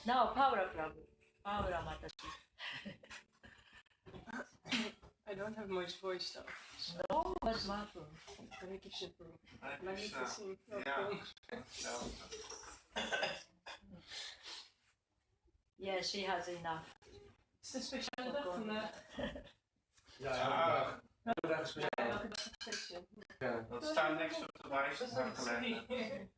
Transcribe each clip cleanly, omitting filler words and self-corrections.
Não, Paula Prabhu. Paula Mataji. I don't have much voice though. So. No, but Mahaprabhu. Hare Krishna Prabhu. Hare I need to Krishna. sing. Yeah, she has enough. Is het speciale dag vandaag? Ja, Elke dag een feestje. dat staat niks op de lijst Dat is van geleden.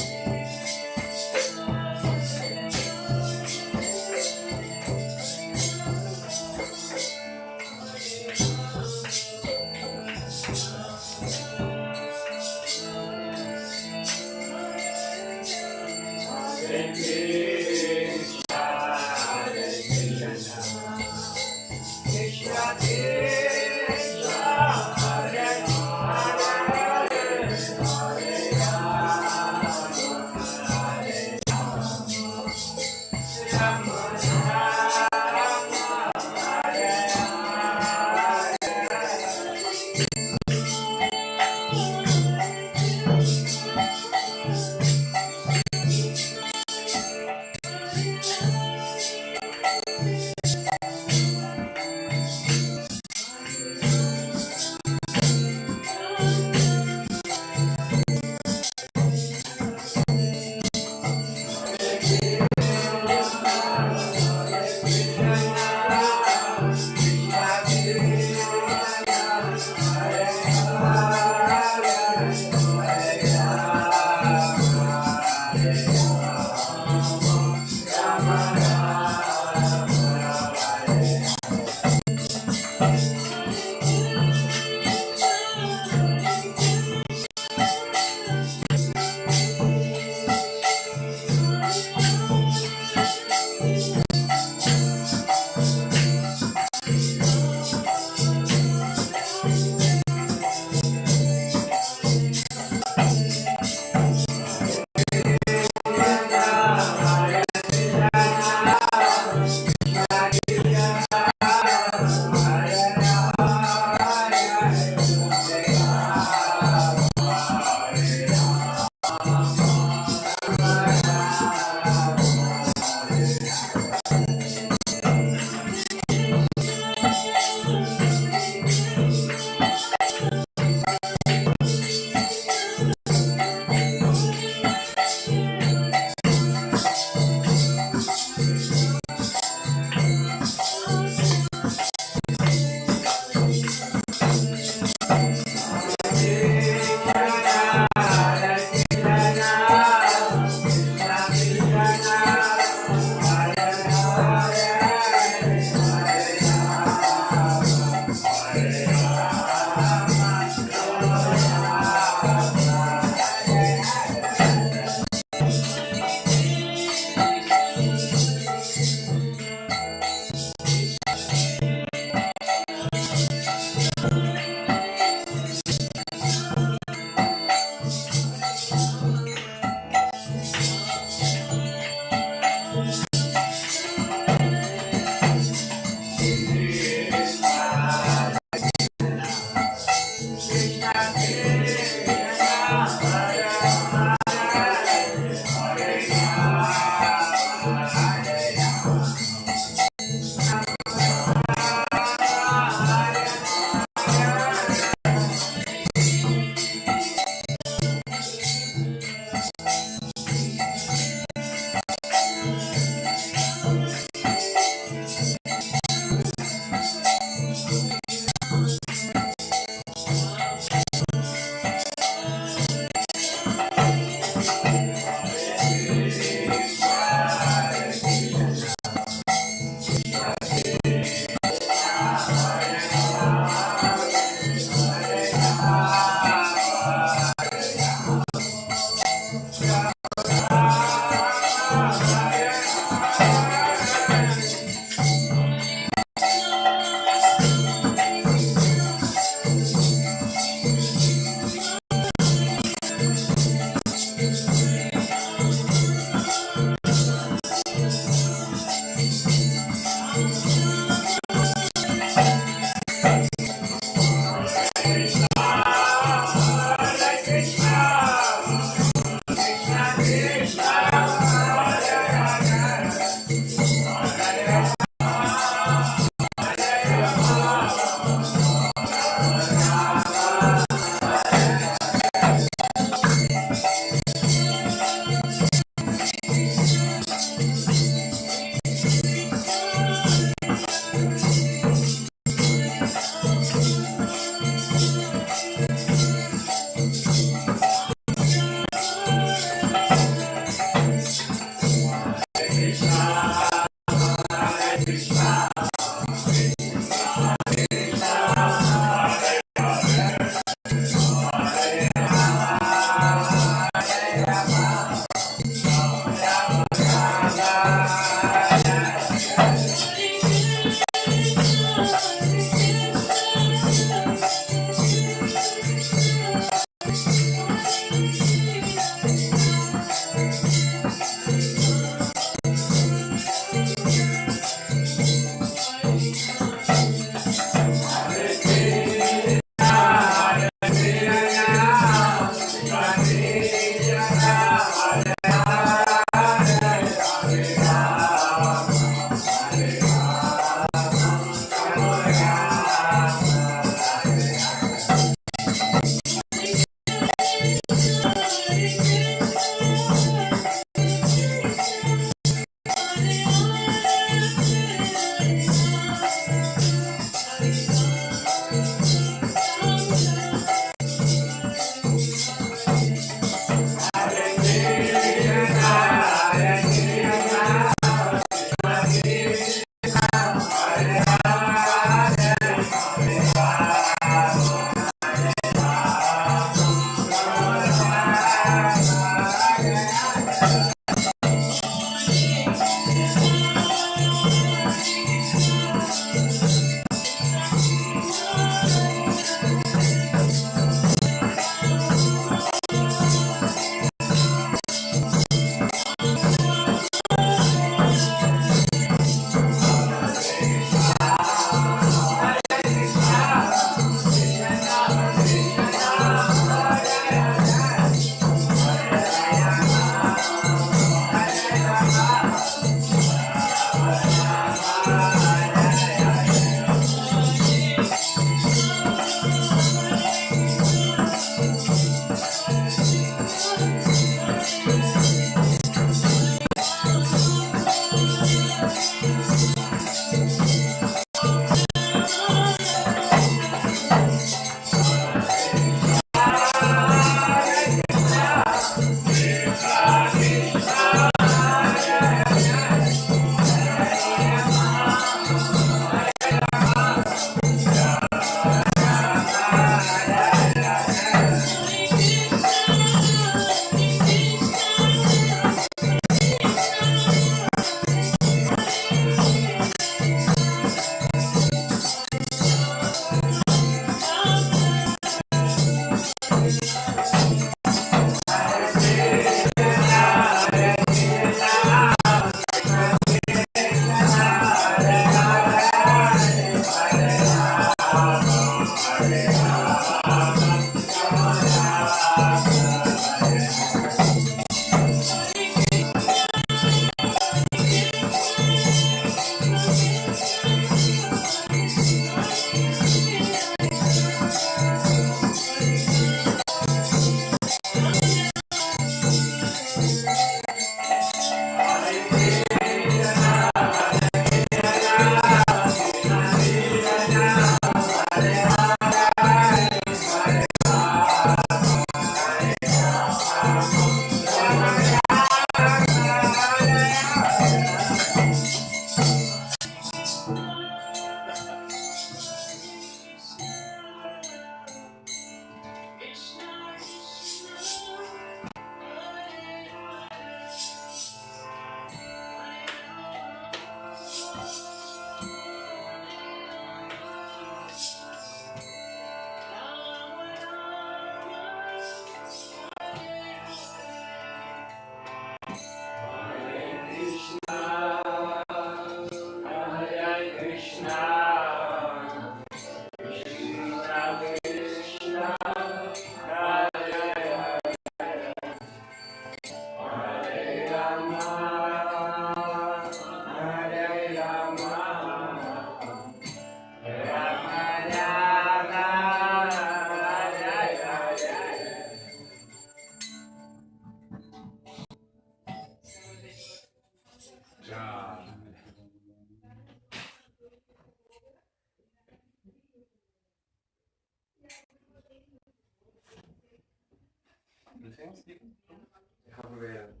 Ik ga proberen.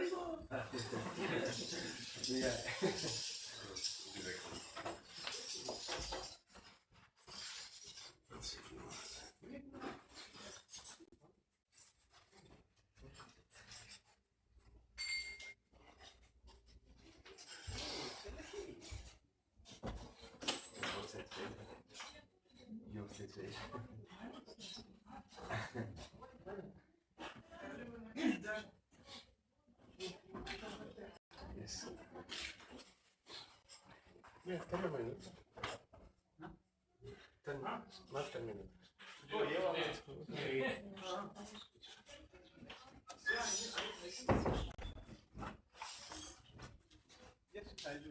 Yeah. Yes. Yeah, 10 minutes. 10 minutes. Not 10 minutes. Yes, I do.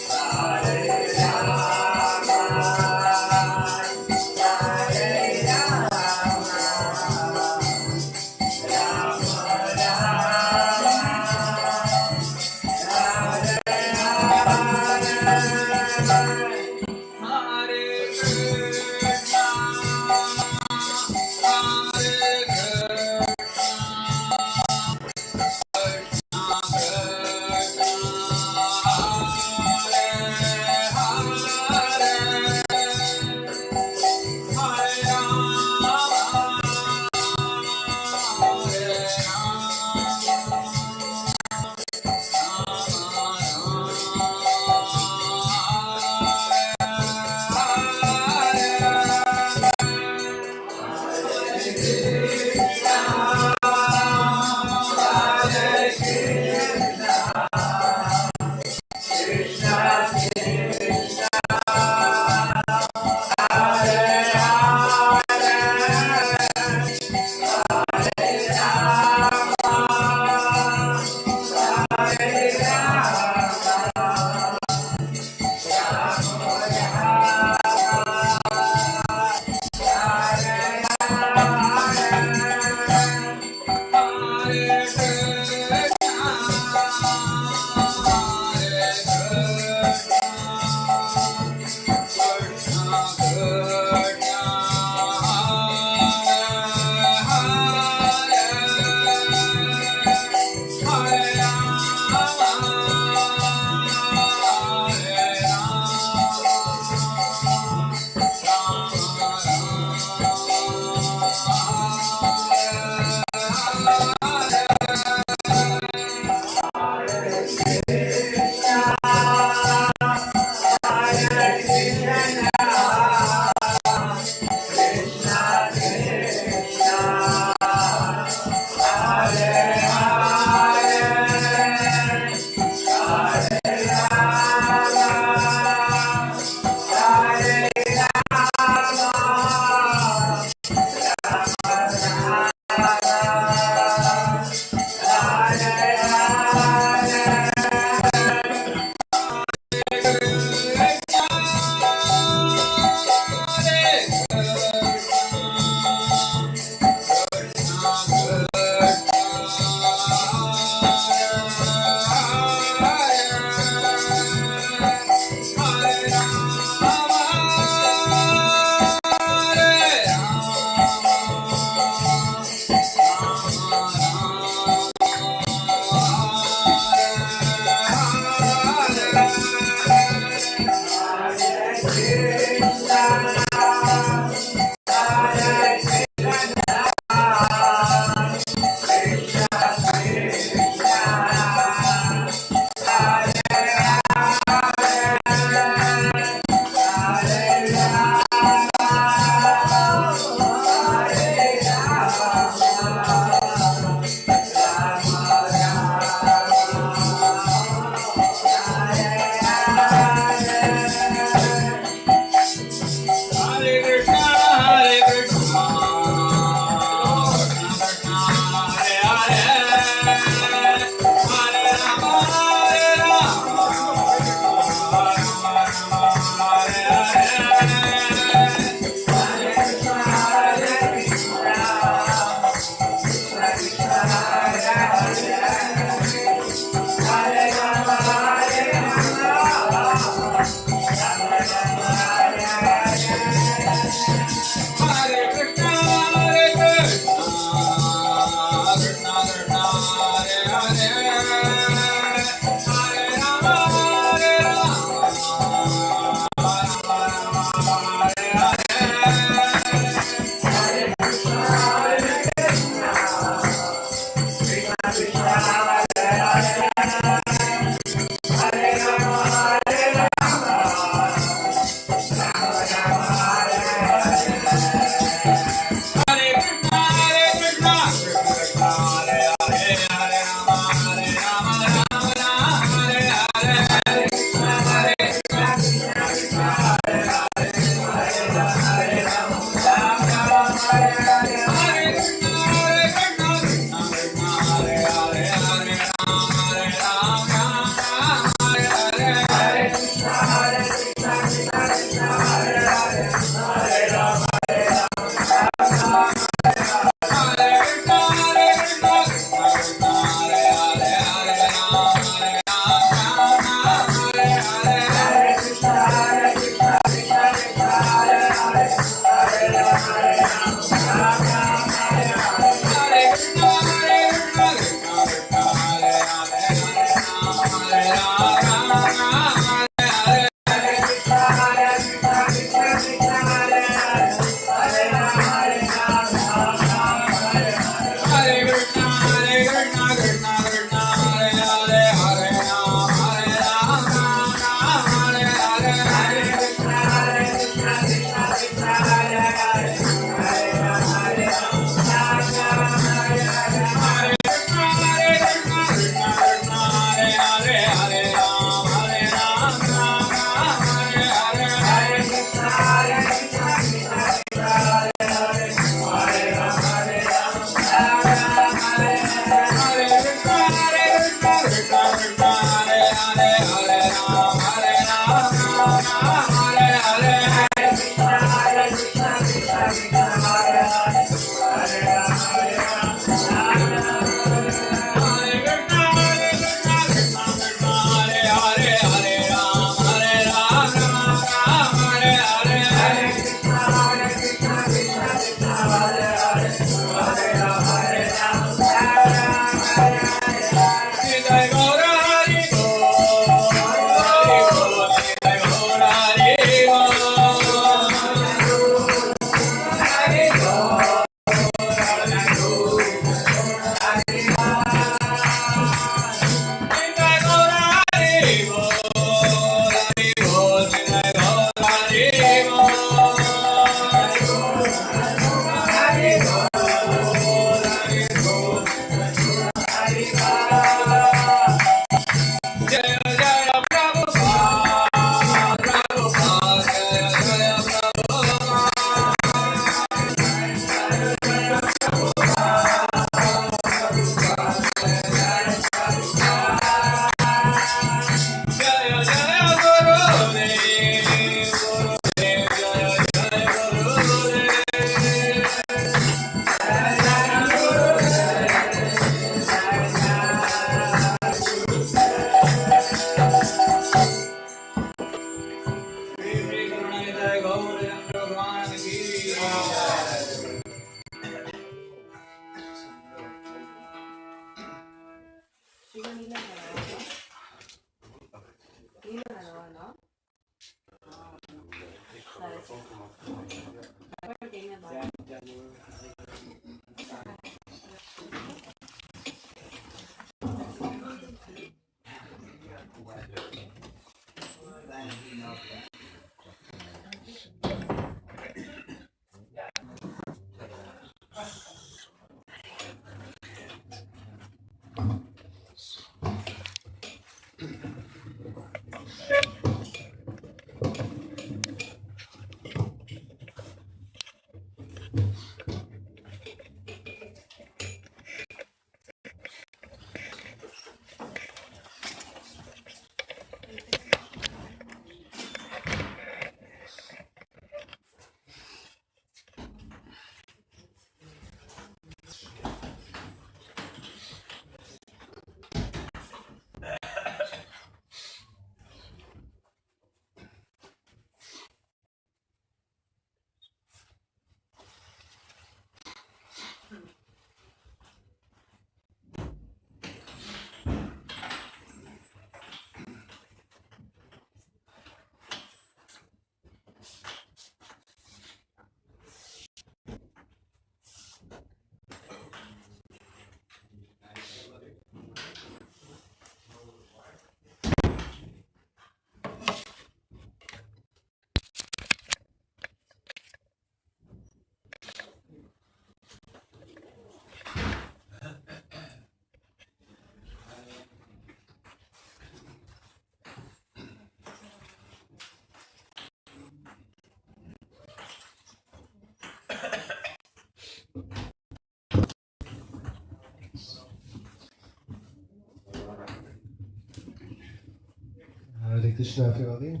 Hare Krishna, everybody.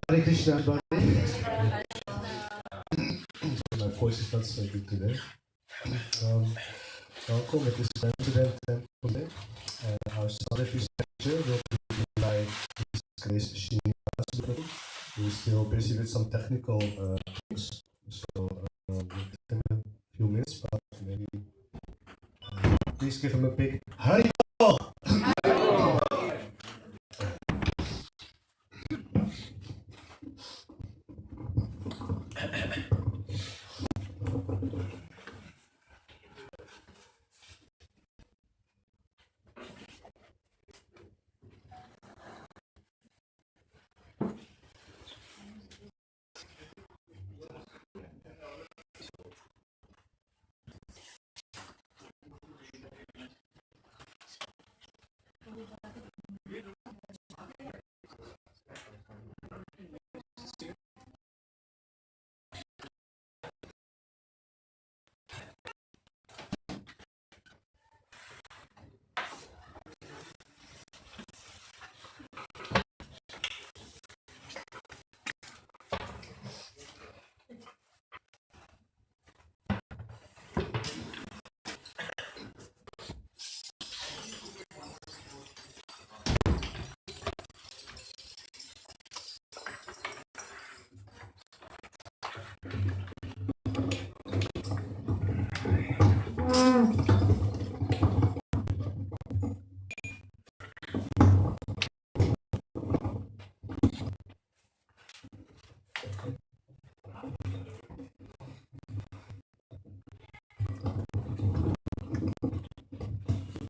Hare Krishna, everybody. My voice is not so good today. Welcome at this Amsterdam Temple today. Our Sunday lecture will be by Grace Shinivas, who is still busy with some technical things. So within a few minutes, but maybe please give him a big Hari Bol!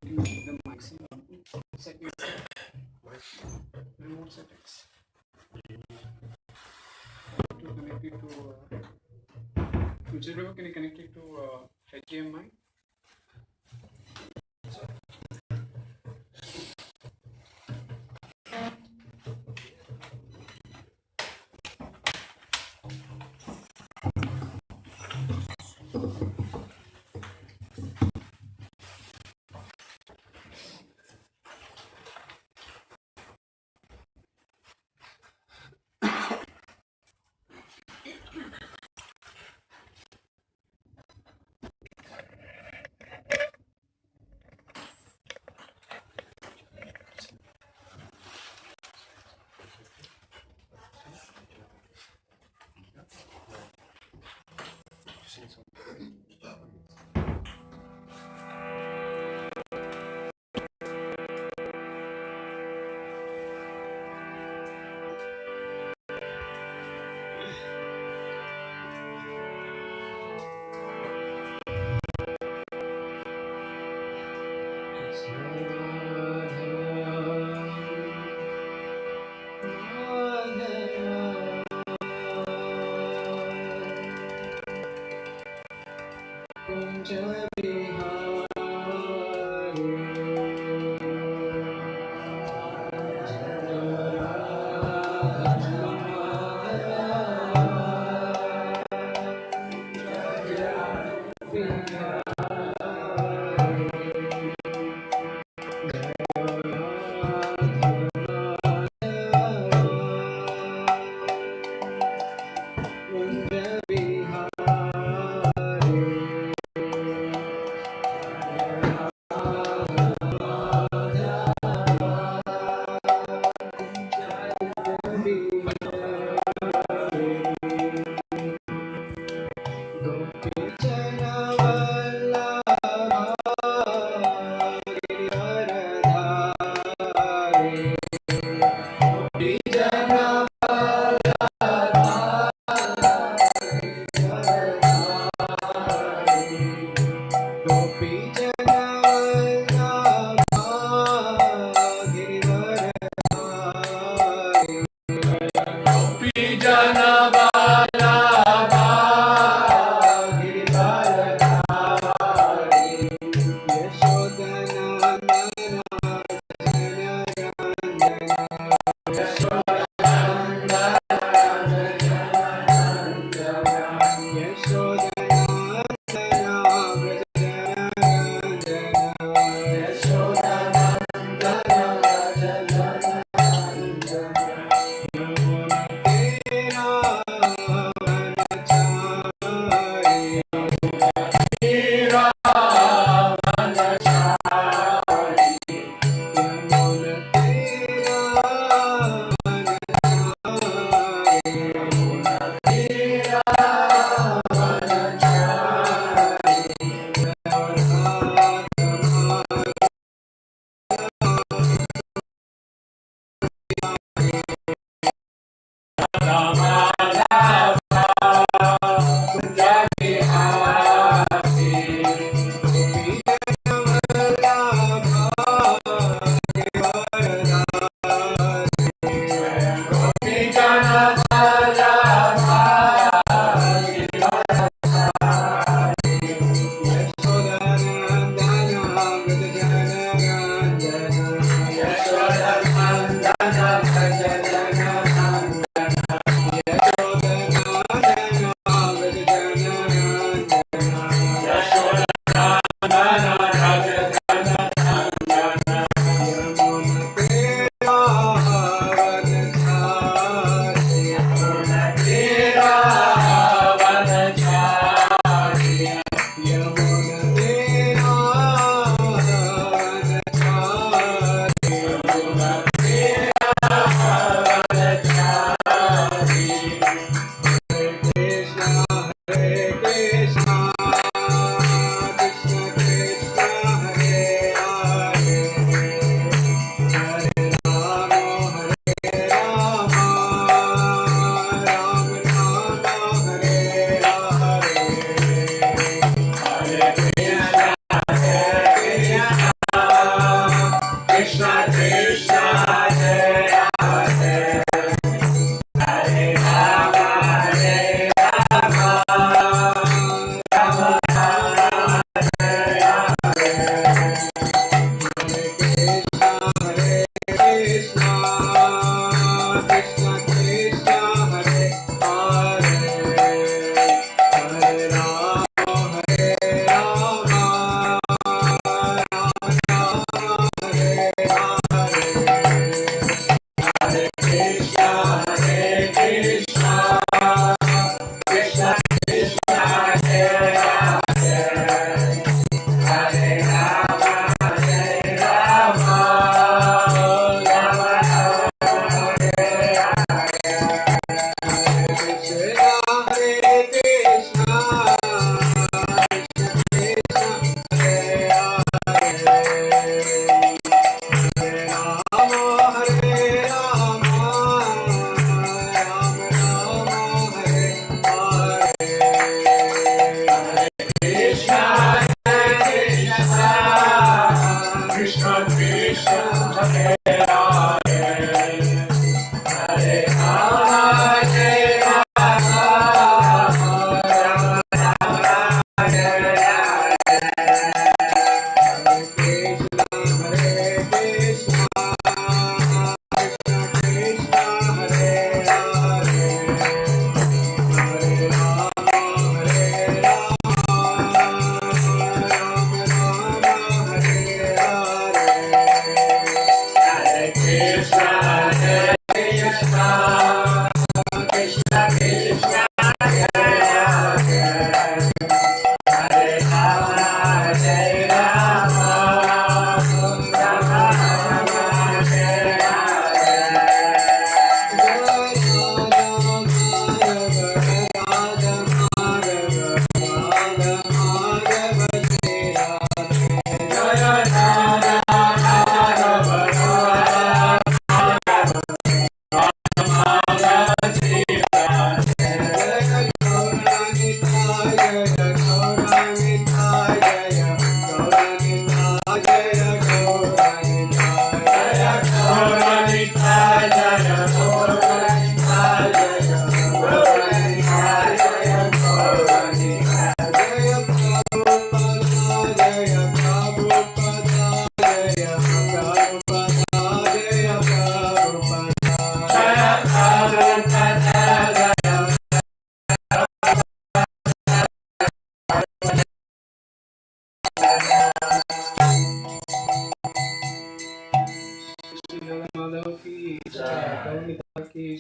The maximum settings, remote settings to connect it to future. Can you connect it to HDMI?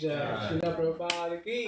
जय श्रीला प्रभुपाद की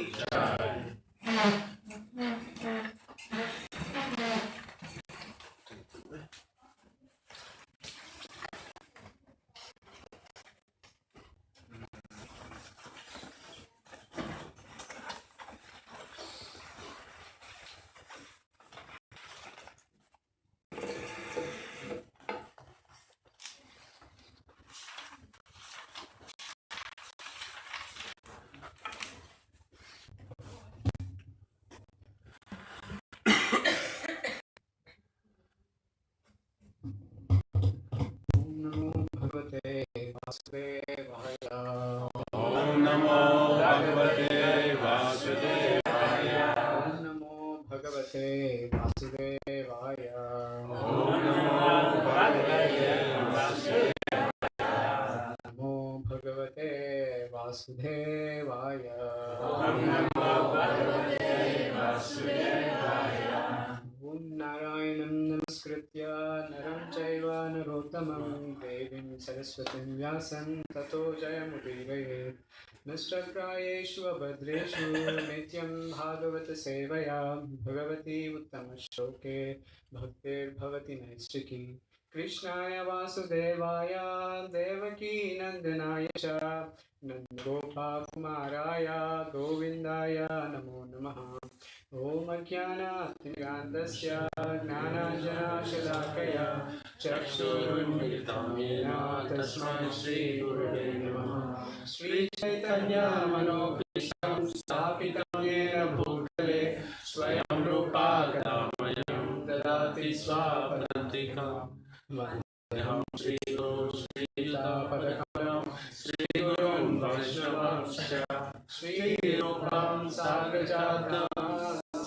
ओम नमो भगवते वासुदेवाय ओम नमो भगवते वासुदेवाय ओम नमो भगवते वासुदेवाय नमो भगवते वासुदेवाय ओम नमो भगवते वासुदेवाय ओम नारायणं नमस्कृत्य नरं चैव नरोत्तमं देवीं सरस्वतीं व्यासं ततो जयमुदीरयेत् नष्टप्रायेषु अभद्रेषु नित्यं भागवत सेवया भगवती उत्तमश्लोके भक्तिर्भवति नैष्टिकी कृष्णाय वासुदेवाय देवकी नन्दनाय च नन्दगोपाकुमाराय गोविन्दाय नमो नमः ॐ अज्ञानातिमिरान्धस्य ज्ञानाञ्जनशलाकया चक्षुरुन्मिलितं येन तस्मै श्रीगुरवे नमः श्रीचैतन्यमनोभीष्टं स्थापितं येन भूतले स्वयं रूपा कदामयं ददाति स्वापदान्तिकं वन्देऽहं श्रीगुरुं श्रीगुरुं वैष्णवांश्च श्रीरूपं साग्रजातं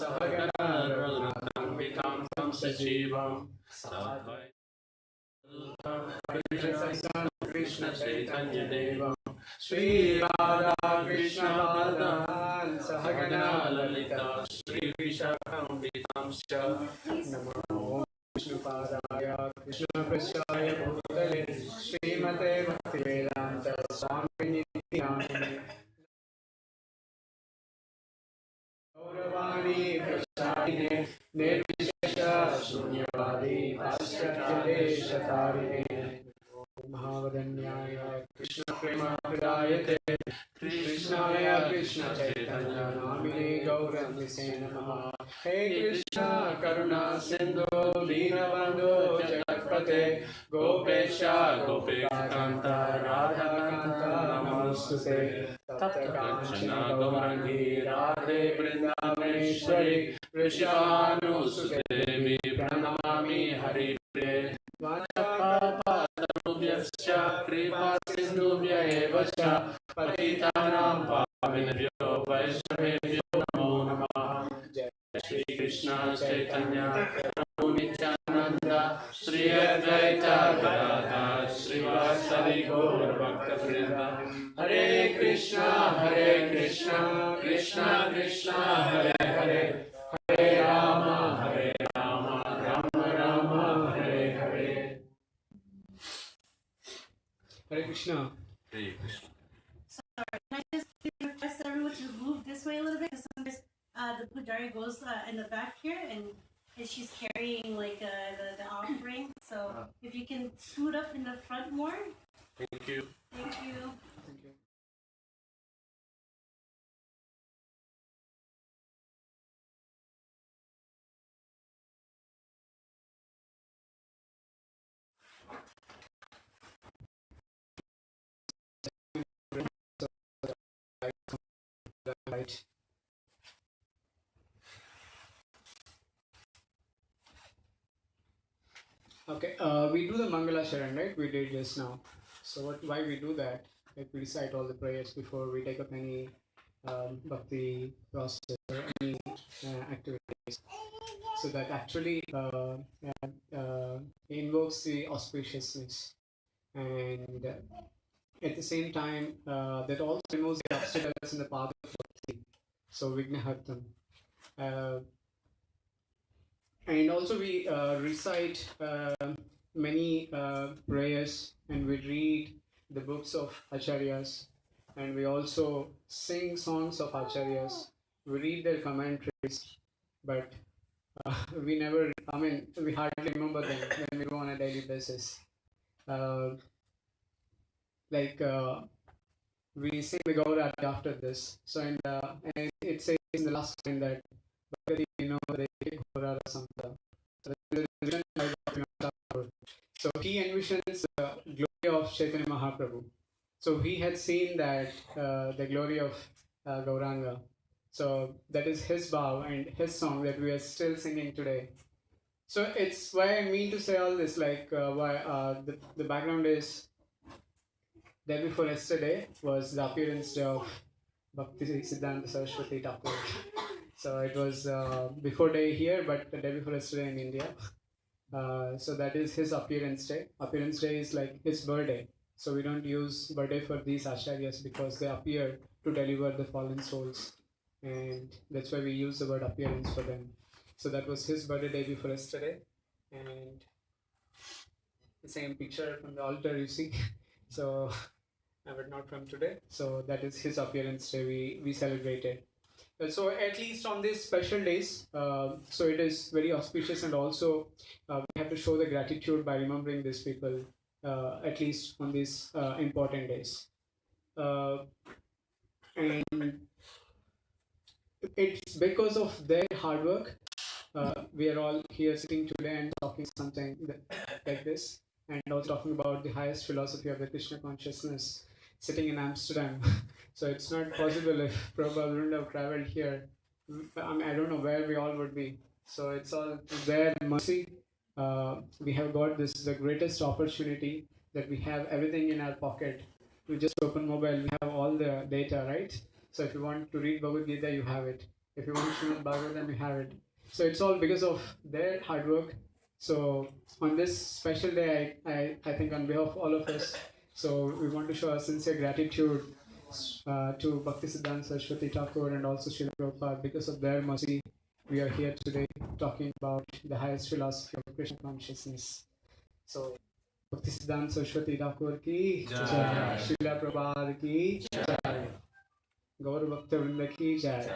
सहगणा रघुनाथान्वितं तं सजीवं साद्वैतं कृष्ण चैतन्य देवं श्री राधा कृष्ण पादान् सहगणा ललिता श्री विशाखान्वितांश्च नमो विष्णुपादाय कृष्णपृष्ठाय भूतले श्रीमते भक्तिवेदान्त स्वामिनिधि नामिने गौरवाणी प्रसादिने निर्विशेष शून्यवादी पाश्चात्यदेशतारिणे महावदन्याय कृष्ण प्रेमाप्रदायते कृष्णाय कृष्ण चैतन्य नामिने गौरंगिसे नमः हे कृष्ण करुणा सिंधु दीनबंधु जगत्पते गोपेश गोपिकान्त राधाकान्त नमोस्तुते तप्त कांचन गौरांगी राधे वृंदावनेश्वरी वृषभानुसुते देवी प्रणमामि हरिप्रिये वाञ्छाकल्पतरुभ्यश्च कृपा सिन्धुभ्य एव च पतितानां पावनेभ्यो वैष्णवेभ्यो नमो नमः जय श्री कृष्ण चैतन्य प्रभु नित्यानंद श्री अद्वैत गदाधर श्रीवासदि गौर भक्तवृंद हरे Krishna Krishna Krishna Hare Hare Hare Ram Ram Ram Hare Hare Hare Krishna. Sorry, can I just request everyone to move this way a little bit? Because sometimes the pujari goes in the back here, and she's carrying like the offering. So if you can scoot up in the front more. Thank you. Thank you. Thank you. Right. Okay, we do the Mangala Sharan, right? We did just now. So why we do that? Like we recite all the prayers before we take up any bhakti process or any activities. So that actually invokes the auspiciousness, and at the same time that also removes the obstacles in the path of bhakti. So Vignahartam. And also we recite many prayers, and we read the books of acharyas, and we also sing songs of acharyas. We read their commentaries, but we never, I mean, we hardly remember them when we go on a daily basis. Uh, we sing the Gaurati after this. So, and it says in the last line that Bhagavati Vinodade Gaurara Samta. So, there is a vision by Bhaktivinoda Thakur. So he envisions the glory of Chaitanya Mahaprabhu. So he had seen that the glory of Gauranga. So that is his bhav and his song that we are still singing today. So it's why I mean to say all this, like why the background is day before yesterday was the appearance day of Bhakti Siddhanta Saraswati Thakur. So it was before day here, but the day before yesterday in India. So that is his appearance day. Appearance day is like his birthday. So we don't use birthday for these acharyas because they appear to deliver the fallen souls. And that's why we use the word appearance for them. So that was his birthday day before yesterday. And the same picture from the altar you see. So, but not from today. So that is his appearance day we celebrated. So at least on these special days, so it is very auspicious, and also we have to show the gratitude by remembering these people, at least on these important days. And it's because of their hard work, we are all here sitting today and talking something like this, and also talking about the highest philosophy of the Krishna consciousness, sitting in Amsterdam. So it's not possible if Prabhupada wouldn't have traveled here. I mean, I don't know where we all would be. So it's all their mercy. We have got this, the greatest opportunity, that we have everything in our pocket. We just open mobile, we have all the data, right? So if you want to read Bhagavad Gita, you have it. If you want to Srimad Bhagavatam, you have it. So it's all because of their hard work. So on this special day, I think on behalf of all of us, so we want to show our sincere gratitude to Bhaktisiddhanta Saraswati Thakur and also Srila Prabhupada. Because of their mercy, we are here today talking about the highest philosophy of Krishna consciousness. So, Bhaktisiddhanta Saraswati Thakur ki jai, Srila Prabhupada ki jai, Gaur Bhakta Vrinda ki jai.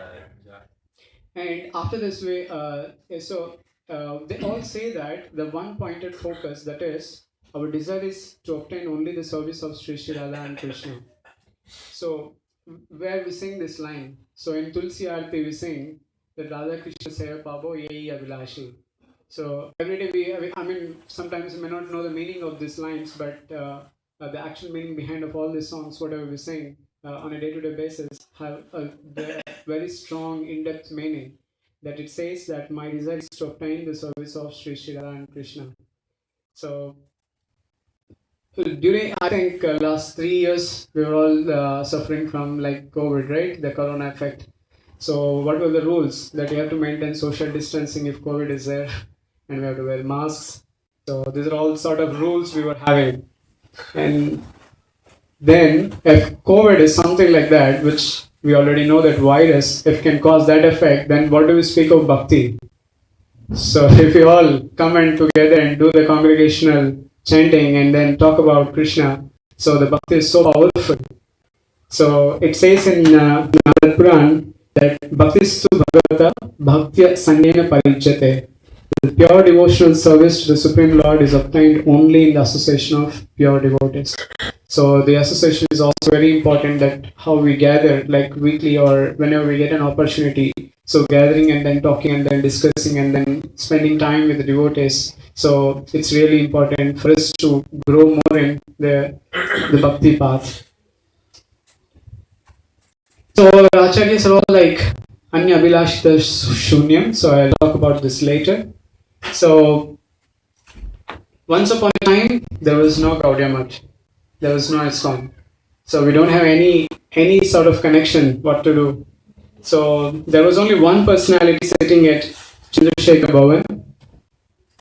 And after this way, they all say that the one pointed focus, that is, our desire is to obtain only the service of Sri Sri Radha and Krishna. So, where we sing this line, so in Tulsi Aarti we sing that Radha Krishna Seva Pabo Yehi Abhilashi. So every day I mean, sometimes we may not know the meaning of these lines, but the actual meaning behind of all these songs, whatever we sing on a day-to-day basis, have a very strong, in-depth meaning. That it says that my desire is to obtain the service of Sri Sri Radha and Krishna. So during, I think, last 3 years, we were all suffering from like COVID, right? The corona effect. So what were the rules? That you have to maintain social distancing if COVID is there, and we have to wear masks. So these are all sort of rules we were having. And then if COVID is something like that, which we already know that virus, if can cause that effect, then what do we speak of bhakti? So if we all come and together and do the congregational chanting and then talk about Krishna, so the bhakti is so powerful. So it says in Nagad Puran that bhaktistu bhagavata bhaktya sangena parichyate. The pure devotional service to the Supreme Lord is obtained only in the association of pure devotees. So the association is also very important, that how we gather like weekly or whenever we get an opportunity. So gathering and then talking and then discussing and then spending time with the devotees. So it's really important for us to grow more in the bhakti path. So acharyas are all like Anya Abhilashita Shunyam. So I'll talk about this later. So once upon a time there was no Gaudiya Math. There was no ISKCON. So we don't have any sort of connection what to do. So there was only one personality sitting at Chandrasekhar Bhavan.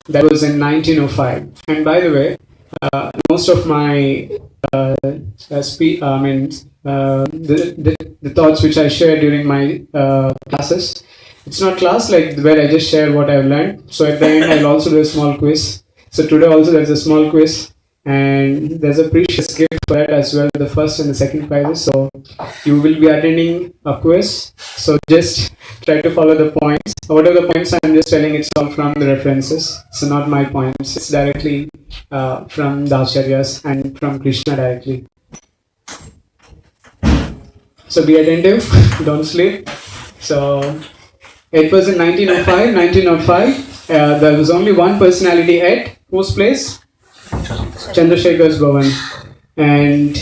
That was in 1905. And by the way, most of my the thoughts which I share during my classes, it's not class like where I just share what I've learned. So at the end I'll also do a small quiz. So today also there's a small quiz. and there's a precious gift for that as well, the first and the second prizes. So you will be attending a quiz. So just try to follow the points. What are the points I'm just telling? It's all from the references. So not my points. It's directly from the Acharyas and from Krishna directly. So be attentive. Don't sleep. So it was in 1905. There was only one personality at whose place? Chandrasekhar's Bhavan, and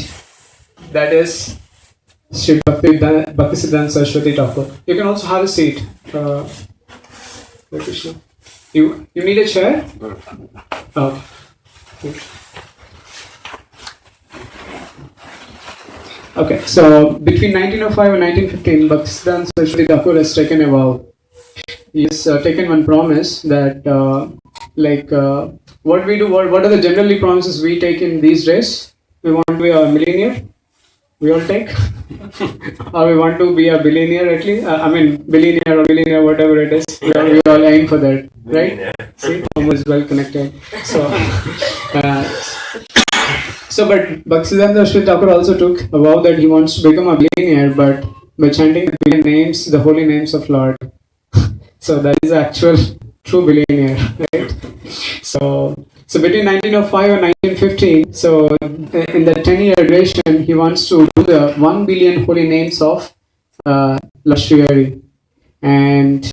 that is Sri Bhaktisiddhanta Saraswati Thakur. You can also have a seat. Krishna. You need a chair? Oh. Okay, so between 1905 and 1915, Bhaktisiddhanta Saraswati Thakur has taken a vow. He has taken one promise that what we do, what are the generally promises we take in these days? We want to be a millionaire, we all take, or we want to be a billionaire at least. Billionaire or billionaire, whatever it is, we all aim for that, right? See, Thomas is well connected. So, but Bhaktisiddhanta Saraswati Thakur also took a vow that he wants to become a billionaire, but by chanting the billion names, the holy names of Lord. So that is the actual true billionaire, right? So between 1905 and 1915, so in the 10-year duration, he wants to do the 1 billion holy names of Lord Sri Hari, and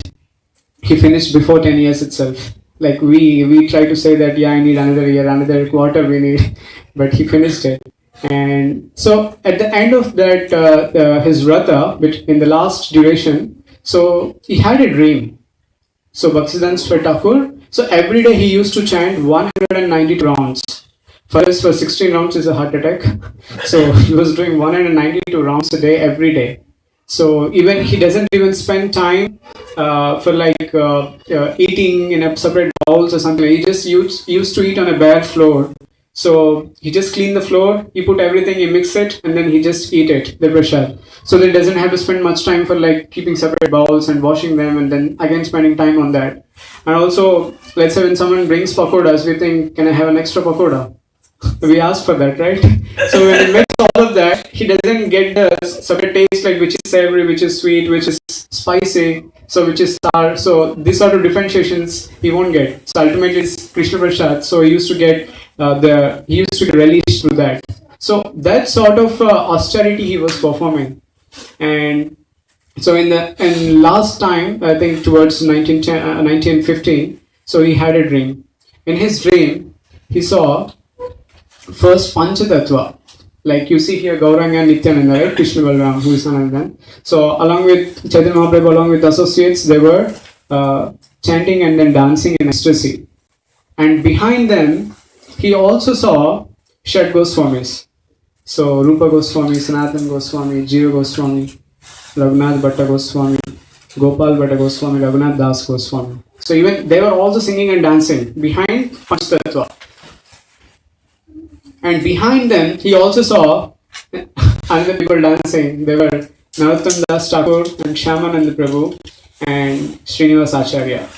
he finished before 10 years itself. Like we try to say that, yeah, I need another year, another quarter we need, but he finished it. And so at the end of that, his Vrata, in the last duration, so he had a dream. So Bhaktisiddhanta Saraswati Thakur, so every day he used to chant 192 rounds. First for 16 rounds is a heart attack. So he was doing 192 rounds a day, every day. So even he doesn't even spend time for eating in a separate bowls or something. He just used to eat on a bare floor. So he just cleaned the floor, he put everything, he mix it, and then he just eat it, the prasad. So that he doesn't have to spend much time for keeping separate bowls and washing them and then again spending time on that. And also, let's say when someone brings pakodas, we think, can I have an extra pakoda? We ask for that, right? So when he makes all of that, he doesn't get the separate taste, like which is savory, which is sweet, which is spicy, so which is sour. So these sort of differentiations he won't get. So ultimately it's Krishna Prasad. So he used to get relish through that. So that sort of austerity he was performing. And so in last time, I think towards 1915, so he had a dream. In his dream, he saw first Panchatattva. Like you see here, Gauranga and Nityananda, right? Krishna Balram, who is Anandan. So along with Chaitanya Mahaprabhu, along with associates, they were chanting and then dancing in ecstasy. And behind them, he also saw Shat Goswamis. So Rupa Goswami, Sanatan Goswami, Jiva Goswami, Raghunath Bhatta Goswami, Gopal Bhatta Goswami, Raghunath Das Goswami. So even they were also singing and dancing behind Panchatattva. And behind them, he also saw other people dancing. They were Narottam Das Thakur and Shyamananda Prabhu and Srinivas Acharya.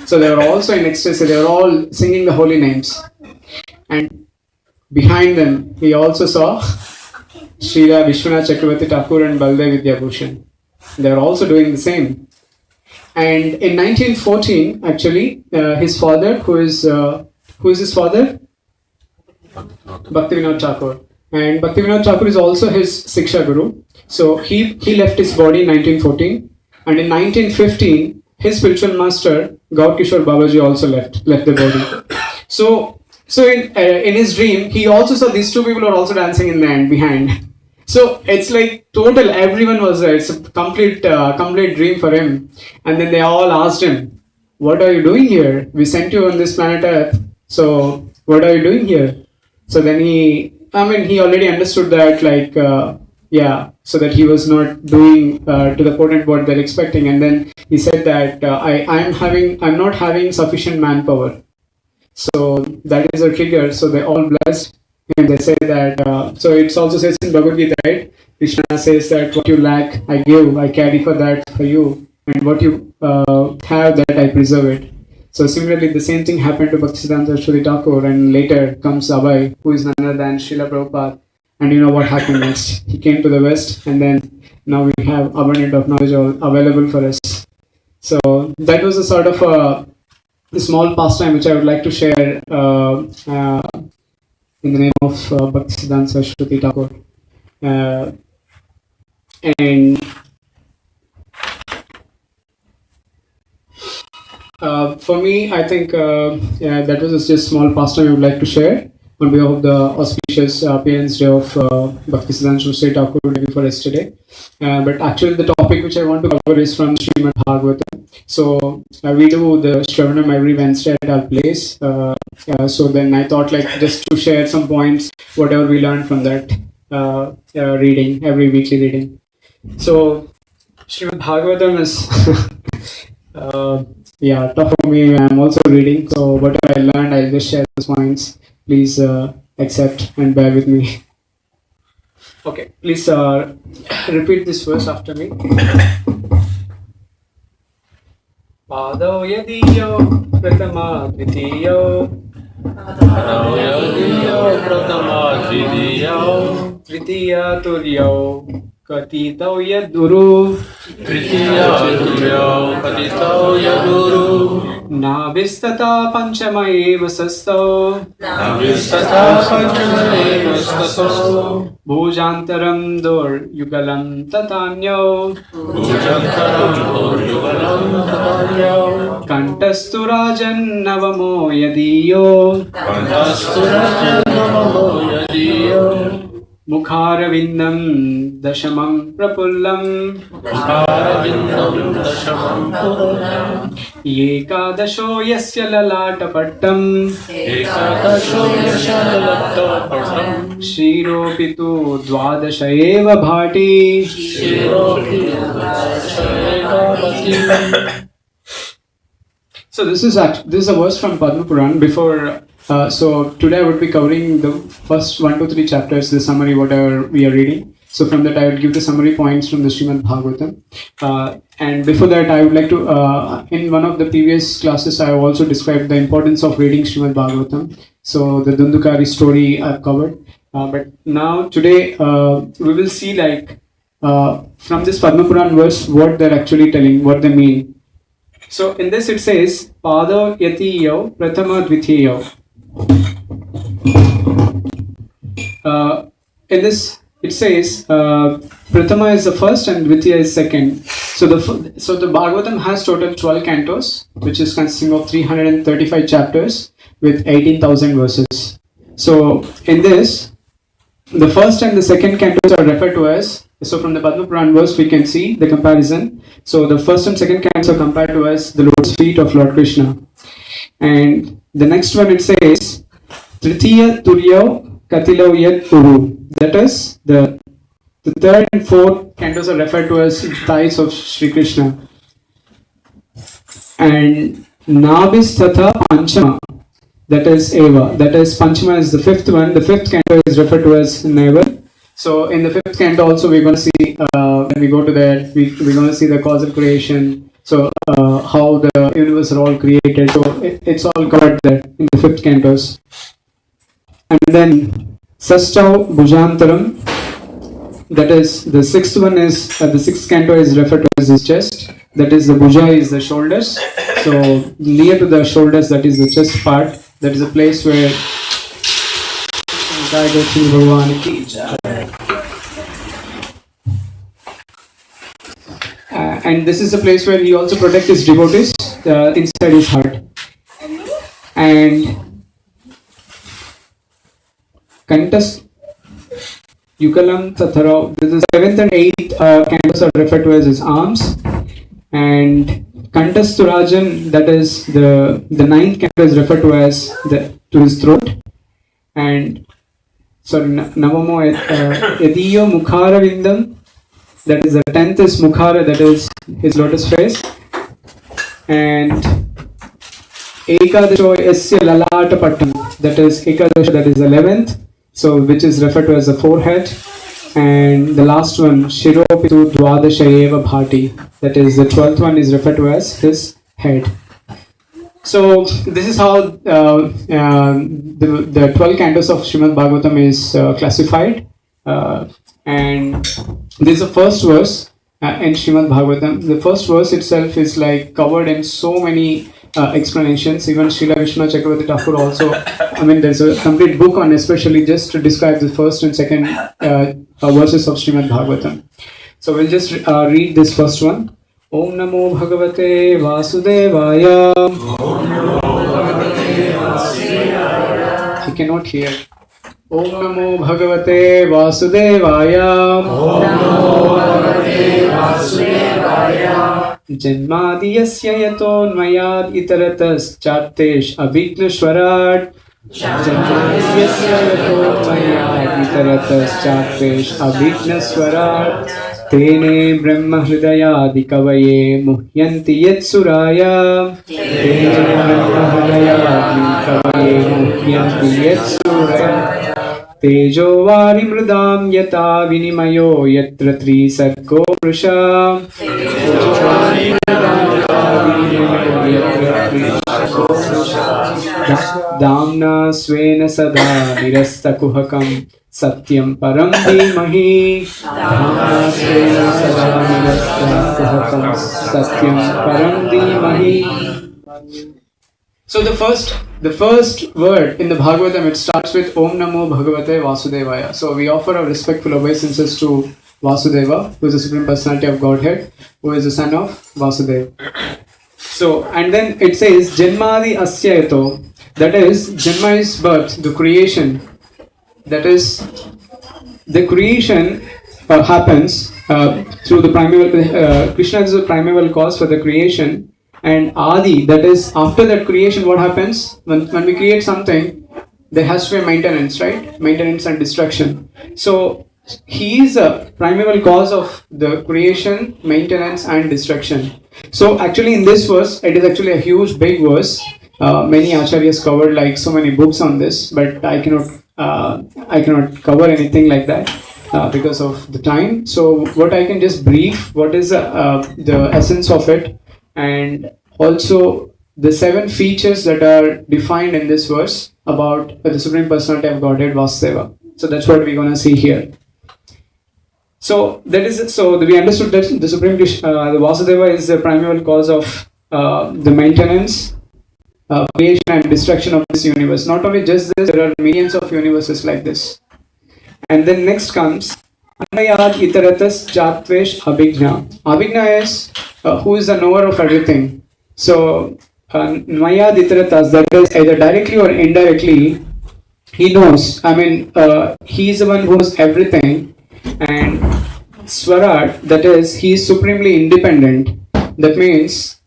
So they were also in ecstasy. They were all singing the holy names. And behind them, he also saw Srila Vishwanath Chakravarti Thakur and Baldev Vidyabhushan. They were also doing the same. And in 1914, actually, his father, who is his father? Bhaktivinoda Thakur. And Bhaktivinoda Thakur is also his Siksha Guru. So he left his body in 1914. And in 1915, his spiritual master, Gaur Kishore Babaji, also left the body. So in his dream, he also saw these two people are also dancing in the end behind. So it's like total, everyone was there. It's a complete dream for him. And then they all asked him, "What are you doing here? We sent you on this planet Earth. So what are you doing here?" So then he already understood that, so that he was not doing to the potent what they're expecting. And then he said that I'm not having sufficient manpower. So that is a trigger. So they all blessed him. They say that, so it also says in Bhagavad Gita, right? Krishna says that what you lack, I give, I carry for that for you. And what you have, that I preserve it. So similarly, the same thing happened to Bhaktisiddhanta Saraswati Thakur, and later comes Abhay, who is none other than Srila Prabhupada. And you know what happened next? He came to the West, and then now we have abundant of knowledge available for us. So that was a sort of a small pastime which I would like to share in the name of Bhaktisiddhanta Saraswati Thakur. And for me, I think that was just a small pastime I would like to share on behalf of the auspicious Parents' Day of Bhaktisiddhanta Saraswati Thakur Day for yesterday. But actually, the topic which I want to cover is from Srimad Bhagavatam. So we do the Shravanam every Wednesday at our place. So then I thought like just to share some points, whatever we learned from that reading, every weekly reading. So Srimad Bhagavatam is tough for me. I'm also reading. So whatever I learned, I'll just share those points. Please accept and bear with me. Okay, please repeat this verse after me. Pado yadiyo pratama dvitiyo tritiya turyo katitav yaduru Nabhistata panchama eva sasto Bhujantaram dur yugalam tatanyo Kantastu rajan navamo yadiyo Mukharavindam dashamam prapullam Ekadasho yasya lalatapattam Shiropitu dvadasha eva bhati So this is a verse from Padma Puran. Before so today I would be covering the first 1 to 3 chapters, the summary whatever we are reading. So from that I will give the summary points from the Srimad Bhagavatam. And before that I would like to, in one of the previous classes I have also described the importance of reading Srimad Bhagavatam. So the Dundukari story I have covered. But now today we will see like from this Padma Puran verse what they're actually telling, what they mean. So in this it says, Pada yatiyo pratama dvitiyo. In this it says Pratama is the first and Dvitiya is second. So the Bhagavatam has total 12 cantos, which is consisting of 335 chapters with 18,000 verses. So in this, the first and the second cantos are referred to as. So from the Padma Puran verse we can see the comparison. So the first and second cantos are compared to as the Lotus feet of Lord Krishna. And the next one it says Tritiya Turyo Katilo Yat Uru. That is the third and fourth cantos are referred to as thighs of Sri Krishna. And Nabis Tatha Panchama, that is Eva. That is Panchama is the fifth one. The fifth canto is referred to as Naval. So in the fifth canto also we're going to see when we go to that we're going to see the causal creation. So how the universe are all created. So it's all covered there in the fifth cantos. And then Sastau Bhujantaram, that is the sixth one is the sixth canto is referred to as his chest. That is the Bhuja is the shoulders. So near to the shoulders, that is the chest part. That is a place where and this is the place where he also protects his devotees inside his heart. And Kantas Yukalam Tatharo, the seventh and eighth cantos are referred to as his arms. And Kantas Turajan, that is the ninth canto is referred to as to his throat. And Navamo Yadiyo Mukhara Vindam, that is the 10th is Mukhara, that is his lotus face. And Ekadasho Yasya Lalata Pattam, that is Ekadasha, that is 11th, so which is referred to as the forehead. And the last one, Shiropitu Dwadasha Eva Bhati, that is the 12th one is referred to as his head. So this is how the 12 cantos of Srimad Bhagavatam is classified, and this is the first verse in Srimad Bhagavatam. The first verse itself is like covered in so many explanations. Even Srila Vishnu Chakravarti Thakur also, I mean, there's a complete book on especially just to describe the first and second verses of Srimad Bhagavatam. So we'll just read this first one. Om Namo Bhagavate Vasudevaya. You cannot hear. Om Namo Bhagavate Vasudevaya. Janmadiyasya yatonmayad itaratas chartesh abhignashwarat. Janmadiyasya yatonmayad itaratas chartesh abhignashwarat. Tene brahma hridayadi kavaye muhyanti yetsuraya. Tene brahma hridayadi kavaye muhyanti yetsuraya. Tejo vari mridam yata vinimayo yatra trisargo prusha. Tejo vari mridam yata vinimayo yatra trisargo prusha. Damna svena sada nirasta kuhakam. Satyam param dhimahi. Dhamma svena sada nirasta kuhakam. Satyam param dhimahi. So the first word in the Bhagavatam, it starts with Om Namo Bhagavate Vasudevaya. So we offer our respectful obeisances to Vasudeva, who is the Supreme Personality of Godhead, who is the son of Vasudeva. So, and then it says Janmadi Asyayato, that is, Janma is birth, the creation. That is, the creation happens through the primeval, Krishna is the primeval cause for the creation, and Adi, that is, after that creation, what happens? When we create something, there has to be maintenance, right? Maintenance and destruction. So, he is a primeval cause of the creation, maintenance and destruction. So, actually in this verse, it is actually a huge, big verse. Many acharyas covered like so many books on this, but I cannot cover anything like that because of the time. So what I can just brief what is the essence of it, and also the 7 features that are defined in this verse about the Supreme Personality of Godhead Vasudeva. So that's what we're going to see here. So that is it. So we understood that the Supreme Krishna, the Vasudeva is the primeval cause of the maintenance, creation and destruction of this universe. Not only just this, there are millions of universes like this. And then next comes Anayad Itaratas Chatvesh Abhigna. Abhigna is who is the knower of everything. So Mayad Itaratas, that is either directly or indirectly, he knows. I mean, he is the one who knows everything. And Swarat, that is, he is supremely independent. That means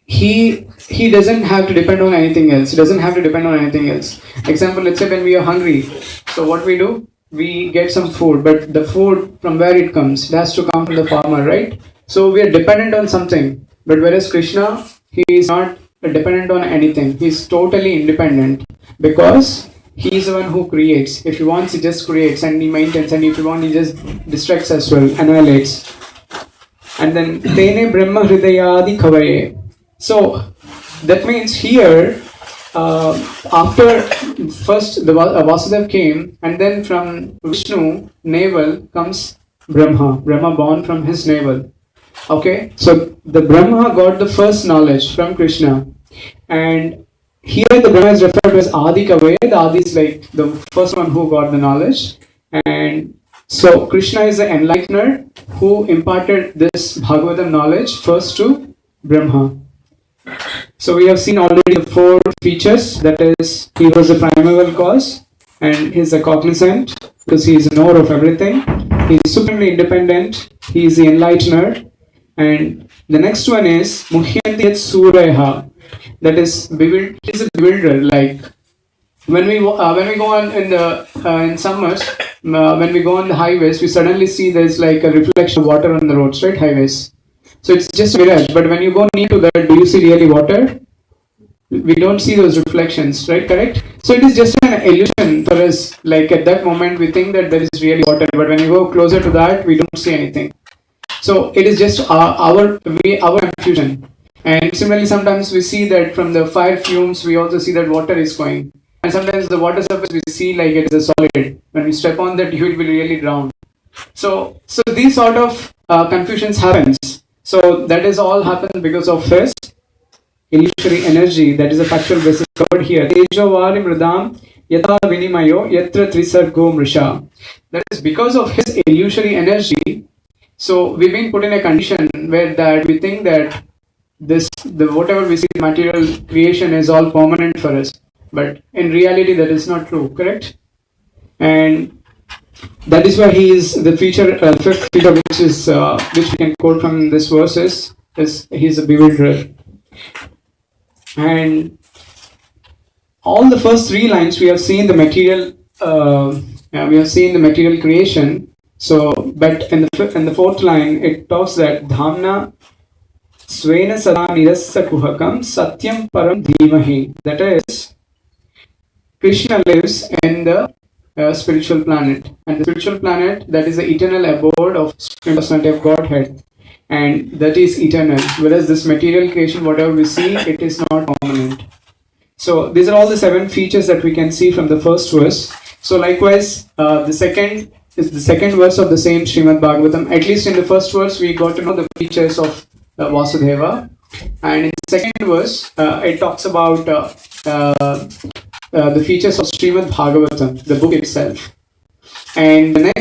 he doesn't have to depend on anything else. He doesn't have to depend on anything else. Example, let's say when we are hungry, so what we do? We get some food, but the food, from where it comes? It has to come from the farmer, right? So we are dependent on something. But whereas Krishna, he is not dependent on anything. He is totally independent because he is the one who creates. If he wants, he just creates and he maintains, and if he wants, he just destructs as well, annihilates. And then Tene Brahma Hridayadi Kavaye. So that means here, after first the Vasudeva came, and then from Vishnu navel comes Brahma. Brahma born from his navel. Okay, so the Brahma got the first knowledge from Krishna, and here the Brahma is referred to as Adi Kavaye. The Adi is like the first one who got the knowledge, and so Krishna is the enlightener who imparted this Bhagavatam knowledge first to Brahma. So we have seen already the 4 features, that is, he was the primeval cause, and he is a cognizant because he is a knower of everything. He is supremely independent. He is the enlightener. And the next one is Muhyanti Yat Suryaha, that is, he is a bewilderer. Like when we go on in summers, when we go on the highways, we suddenly see there's like a reflection of water on the roads, right? Highways. So it's just mirage. But when you go near to that, do you see really water? We don't see those reflections, right? Correct? So it is just an illusion for us. Like at that moment, we think that there is really water, but when you go closer to that, we don't see anything. So it is just our confusion. And similarly, sometimes we see that from the fire fumes, we also see that water is going. And sometimes the water surface we see like it is a solid. When we step on that, you will be really drowned. So these sort of confusions happens. So that is all happened because of his illusory energy. That is a factual basis covered here. Tejovari mridam yatha vinimayo yatra trisargo mrisha. That is because of his illusory energy. So we've been put in a condition where that we think that the whatever we see material creation is all permanent for us. But in reality, that is not true. Correct? And that is why he is the feature, fifth feature, which we can quote from this verses is he's a bewilderer. And all the first three lines we have seen the material, we have seen the material creation. So, but in the fourth line it talks that dhamna svena sada nirassa kuhakam satyam param dhimahi. That is, Krishna lives in the spiritual planet, and the spiritual planet, that is the eternal abode of Supreme Personality of Godhead, and that is eternal. Whereas this material creation, whatever we see, it is not permanent. So these are all the 7 features that we can see from the first verse. So likewise, the second verse of the same Srimad Bhagavatam. At least in the first verse, we got to know the features of Vasudeva, and in the second verse, it talks about the features of Srimad Bhagavatam, the book itself. And the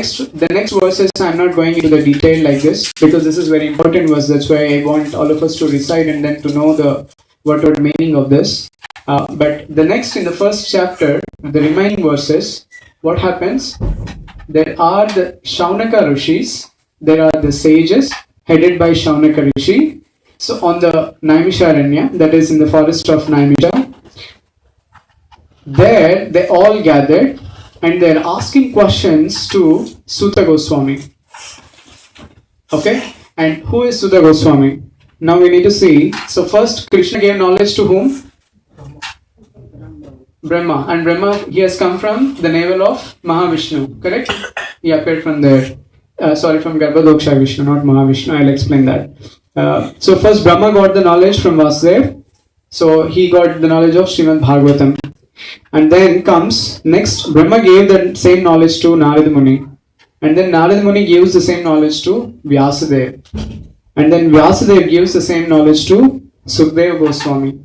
next verses, I'm not going into the detail like this because this is very important verse. That's why I want all of us to recite and then to know the word meaning of this. But the next, in the first chapter, the remaining verses, what happens? There are the Shaunaka Rishis, there are the sages headed by Shaunaka Rishi. So on the Naimisharanya, that is in the forest of Naimisha, there they all gathered and they're asking questions to Suta Goswami. Okay? And who is Suta Goswami? Now we need to see. So first, Krishna gave knowledge to whom? Brahma. And Brahma, he has come from the navel of Mahavishnu. Correct? He appeared from there. From Garbhodaksha Vishnu, not Mahavishnu. I'll explain that. So first, Brahma got the knowledge from Vasudeva. So he got the knowledge of Srimad Bhagavatam. And then comes next, Brahma gave the same knowledge to Narada Muni. And then Narada Muni gives the same knowledge to Vyasadeva. And then Vyasadeva gives the same knowledge to Sukadeva Goswami.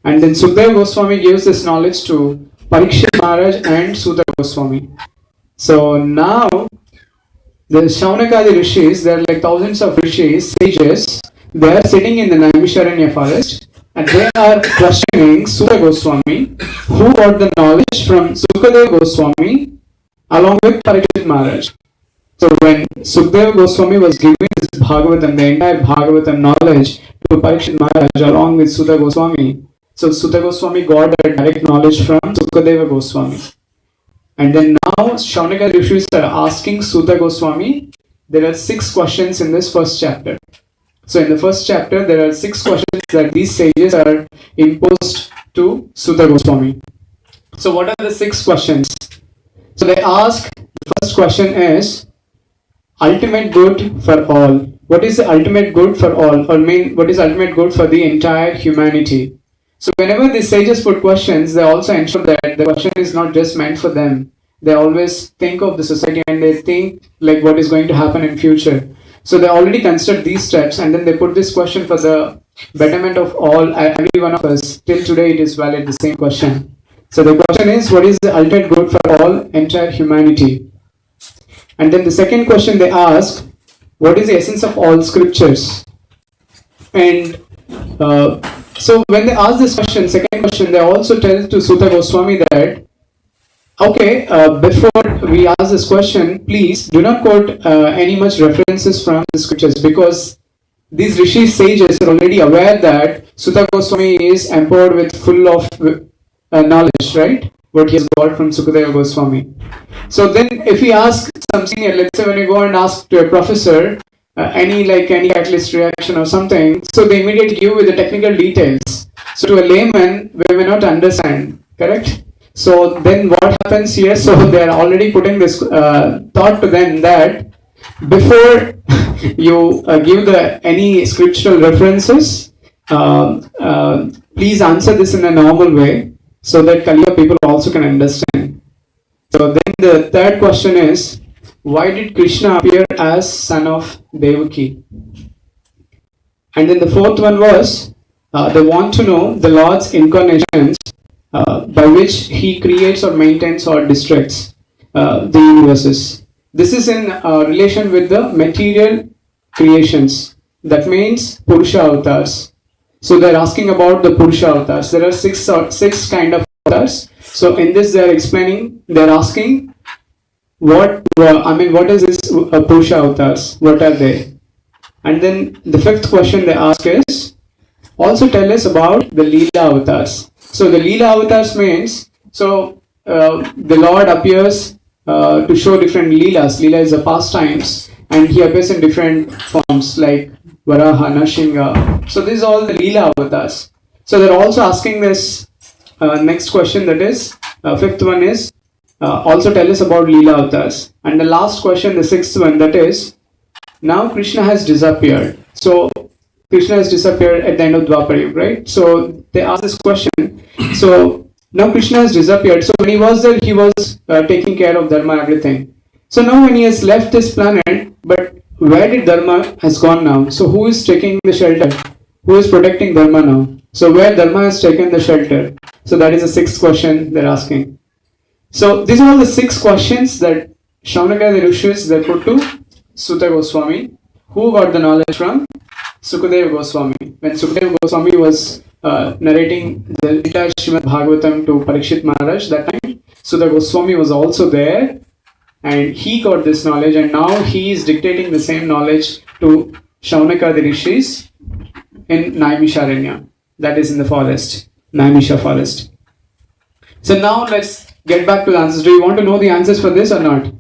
And then Sukadeva Goswami gives this knowledge to Parikshit Maharaj and Suta Goswami. So now, the Shaunakadi Rishis, there are like thousands of Rishis, sages, they are sitting in the Naimisharanya forest. And they are questioning Suta Goswami, who got the knowledge from Sukadeva Goswami along with Parikshit Maharaj. So when Sukadeva Goswami was giving this Bhagavatam, the entire Bhagavatam knowledge to Parikshit Maharaj along with Suta Goswami, so Suta Goswami got a direct knowledge from Sukadeva Goswami. And then now Shaunaka Rishis are asking Suta Goswami, there are 6 questions in this first chapter. So in the first chapter, there are 6 questions that these sages are imposed to Suta Goswami. So what are the 6 questions? So they ask, the first question is, ultimate good for all. What is the ultimate good for all? Or what is ultimate good for the entire humanity? So whenever these sages put questions, they also ensure that the question is not just meant for them. They always think of the society and they think like what is going to happen in future. So they already considered these steps and then they put this question for the betterment of all, every one of us. Till today it is valid, the same question. So the question is, what is the ultimate good for all, entire humanity? And then the second question they ask, what is the essence of all scriptures? And so when they ask this question, second question, they also tell to Suta Goswami that, okay, before we ask this question, please do not quote any much references from the scriptures, because these Rishi sages are already aware that Suta Goswami is empowered with full of knowledge, right? What he has got from Sukadeva Goswami. So then if we ask some senior, let's say when you go and ask to a professor any catalyst reaction or something, so they immediately give with the technical details. So to a layman, we may not understand, correct? So then what happens here? So they are already putting this thought to them that before you give any scriptural references, please answer this in a normal way so that Kaliya people also can understand. So then the third question is, why did Krishna appear as son of Devaki? And then the fourth one was, they want to know the Lord's incarnations by which he creates or maintains or destructs the universes. This is in relation with the material creations. That means Purusha avatars. So they're asking about the Purusha avatars. There are six kind of avatars. So in this they're asking what is this Purusha avatars? What are they? And then the fifth question they ask is, also tell us about the Leela avatars. So the Leela avatars means, the Lord appears to show different Leelas. Leela is the pastimes, and he appears in different forms like Varaha, Nashinga. So these are all the Leela avatars. So they're also asking this next question, that is, fifth one is, also tell us about Leela avatars. And the last question, the sixth one, that is, now Krishna has disappeared. So Krishna has disappeared at the end of Dwapara Yuga, right? So they ask this question. So now Krishna has disappeared. So when he was there, he was taking care of Dharma and everything. So now when he has left this planet, but where did Dharma has gone now? So who is taking the shelter? Who is protecting Dharma now? So where Dharma has taken the shelter? So that is the sixth question they're asking. So these are all the six questions that Shaunaka the Rishis they put to Suta Goswami, who got the knowledge from Sukadeva Goswami. When Sukadeva Goswami was narrating the entire Srimad Bhagavatam to Parikshit Maharaj, that time Suta Goswami was also there, and he got this knowledge, and now he is dictating the same knowledge to Shaunaka the Rishis in Naimisharanya, that is in the forest, Naimisha forest. So now let's get back to the answers. Do you want to know the answers for this or not?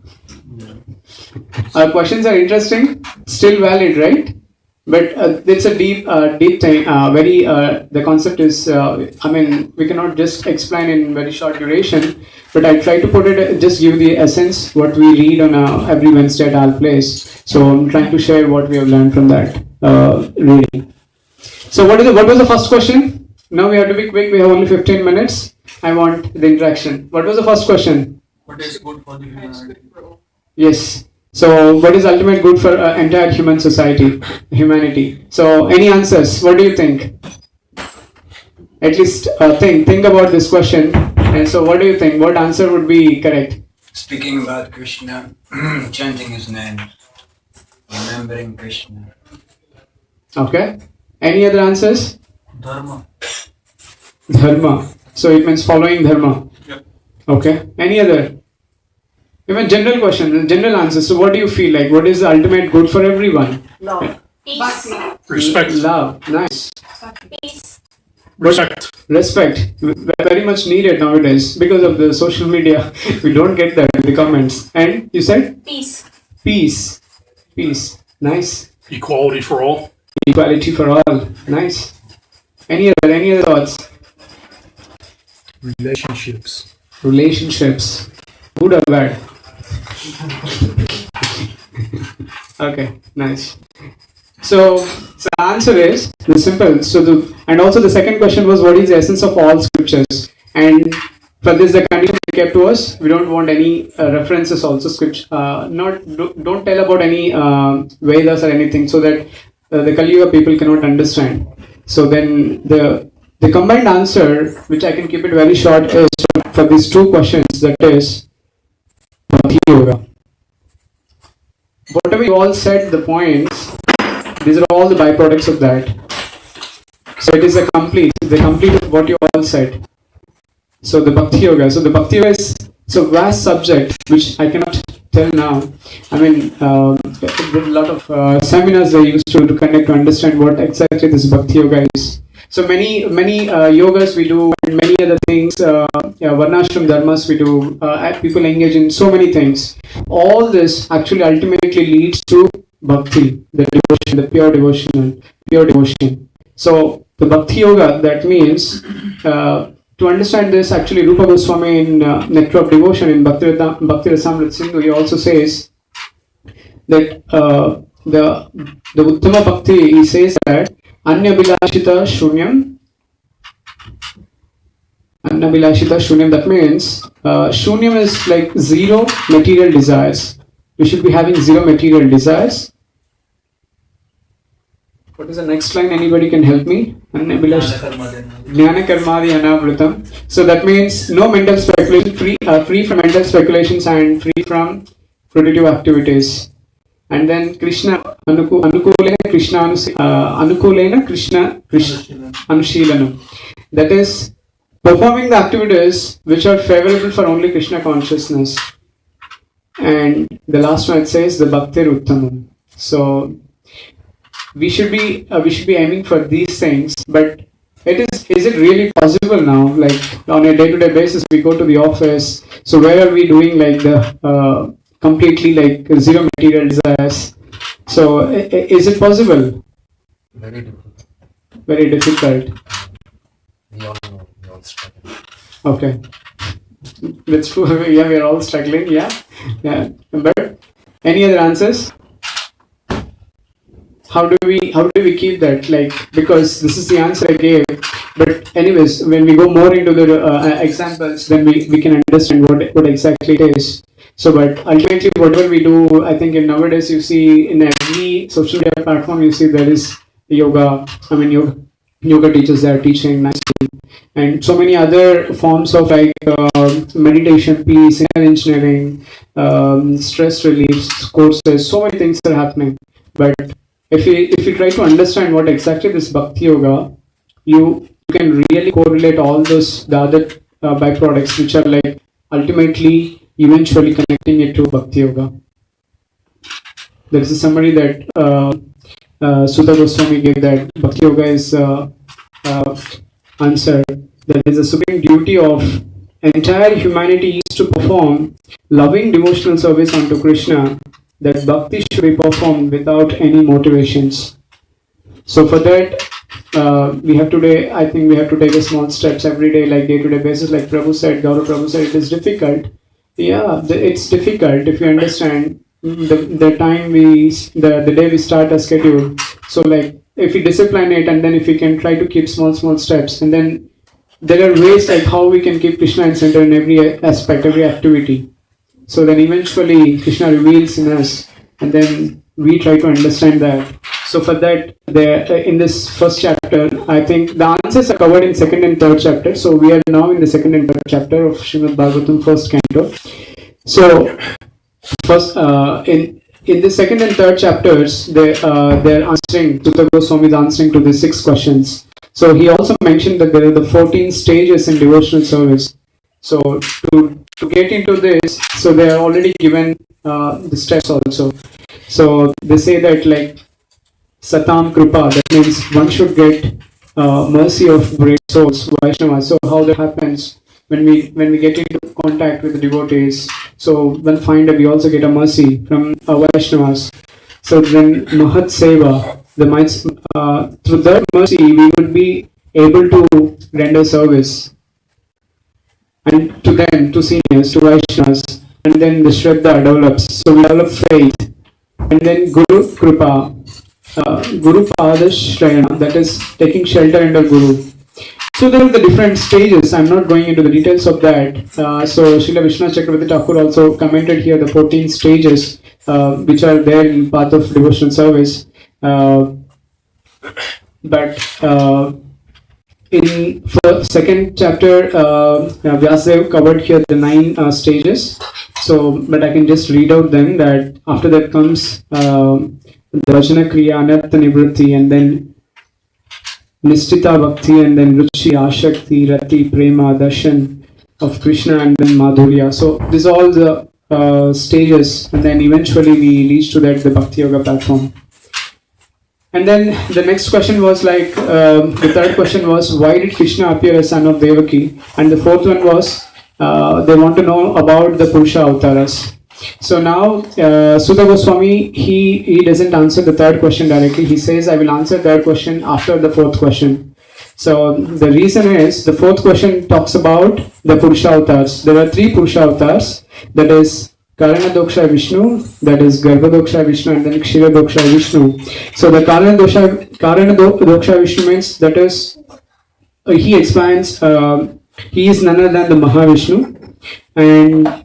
Our questions are interesting, still valid, right? But it's a deep thing. The concept is, we cannot just explain in very short duration. But I try to put it, just give the essence what we read on every Wednesday at our place. So I'm trying to share what we have learned from that reading. So what was the first question? Now we have to be quick. We have only 15 minutes. I want the interaction. What was the first question? What is good for the humanity? Yes. So, what is ultimate good for entire human society, humanity? So, any answers? What do you think? At least think about this question. And so, what do you think? What answer would be correct? Speaking about Krishna, chanting his name, remembering Krishna. Okay. Any other answers? Dharma. Dharma. So, it means following Dharma. Yep. Okay. Any other? Even general question, general answer. So, what do you feel like? What is the ultimate good for everyone? Love. Peace. Respect. Love. Nice. Peace. Respect. Respect. Very much needed nowadays because of the social media. We don't get that in the comments. And you said? Peace. Peace. Peace. Nice. Equality for all. Equality for all. Nice. Any other thoughts? Relationships. Relationships. Good or bad? Okay, nice. So the answer is the simple. And also the second question was, what is the essence of all scriptures? And for this, the condition they kept to us. We don't want any references also scripture. Don't tell about any Vedas or anything, so that the Kali Yuga people cannot understand. So then the combined answer, which I can keep it very short, is for these two questions. That is Bhakti Yoga. Whatever you all said, the points, these are all the byproducts of that. So it is the complete of what you all said. So the Bhakti Yoga. So the Bhakti Yoga is a vast subject which I cannot tell now. I mean, with a lot of seminars they used to conduct to understand what exactly this Bhakti Yoga is. So many yogas we do, and many other things, Varnashram dharmas we do, people engage in so many things. All this actually ultimately leads to bhakti, the devotion, the pure devotion. So the Bhakti Yoga, that means, to understand this, actually Rupa Goswami in Nectar of Devotion in Bhakti Rasamrita Sindhu, he also says that the Uttama Bhakti, he says that Anyabilashita Shunyam. Anyabilashita Shunyam, that means Shunyam is like zero material desires. We should be having zero material desires. What is the next line? Anybody can help me? Jnana karmadi anavrutam. So that means no mental speculation, free from mental speculations and free from fruitive activities. And then Krishna anukulena Krishna anukulena Krishna anushilanam. That is performing the activities which are favorable for only Krishna consciousness. And the last one it says the bhaktir uttamam. So we should be aiming for these things, but is it really possible now? Like on a day-to-day basis, we go to the office. So where are we doing like the completely like zero material desires? So is it possible? Very difficult. Very difficult. We all know, we all struggle. Okay, that's true. Yeah, we are all struggling. Yeah. But any other answers? How do we keep that, like, because this is the answer I gave, but anyways, when we go more into the examples, then we can understand what exactly it is. So but ultimately whatever we do, I think in nowadays you see in every social media platform you see there is yoga. I mean yoga teachers, they are teaching nicely, and so many other forms of like meditation, peace, inner engineering, stress relief courses. So many things are happening, but if you try to understand what exactly this Bhakti Yoga, you can really correlate all those the other byproducts which are like ultimately eventually connecting it to Bhakti Yoga. There is a summary that Sutta Goswami gave, that Bhakti Yoga is answer that is a supreme duty of entire humanity is to perform loving devotional service unto Krishna, that bhakti should be performed without any motivations. So for that, I think we have to take a small steps every day, like day-to-day basis. Like Prabhu said, Gaurav Prabhu said, it is difficult. Yeah, it's difficult if you understand the time the day we start a schedule. So like if we discipline it, and then if we can try to keep small steps, and then there are ways like how we can keep Krishna in center in every aspect, every activity. So then eventually Krishna reveals in us, and then we try to understand that. So for that, in this first chapter, I think the answers are covered in second and third chapter. So we are now in the second and third chapter of Srimad Bhagavatam, first canto. So first, in the second and third chapters, they're answering, Sutta Goswami is answering to the 6 questions. So he also mentioned that there are the 14 stages in devotional service. So to get into this, so they are already given the steps also. So they say that like Satam Kripa, that means one should get mercy of great souls, Vaishnavas. So how that happens when we get into contact with the devotees. So one find that we also get a mercy from Vaishnavas. So then Mahat Seva, through that mercy we would be able to render service. And to them, to seniors, to Vaishnavas, and then the Shraddha develops. So we develop faith. And then Guru Kripa, Guru Padashrayana, that is taking shelter under Guru. So there are the different stages. I'm not going into the details of that. So Srila Vishwanath Chakravarti Thakur also commented here the 14 stages which are there in path of devotional service. In second chapter, Vyasadeva covered here the 9 stages. So, but I can just read out them. That after that comes the Vajana Kriya, Anartha Nivritti, and then Nishtita Bhakti, and then Ruchi, Ashakti, Rati, Prema, Darshan of Krishna, and then Madhurya. So these are all the stages, and then eventually we reach to that the Bhakti Yoga platform. And then the next question was like, the third question was, why did Krishna appear as son of Devaki? And the fourth one was, they want to know about the Purusha Avtaras. So now, Sutta Goswami, he doesn't answer the third question directly. He says, I will answer third question after the fourth question. So the reason is, the fourth question talks about the Purusha Avatars. There are 3 Purusha Avatars, that is Karanadoksha Vishnu, that is Garbhodoksha Vishnu, and then Kshirodoksha Vishnu. So the Karanadoksha Vishnu means that is, he explains, he is none other than the Mahavishnu, and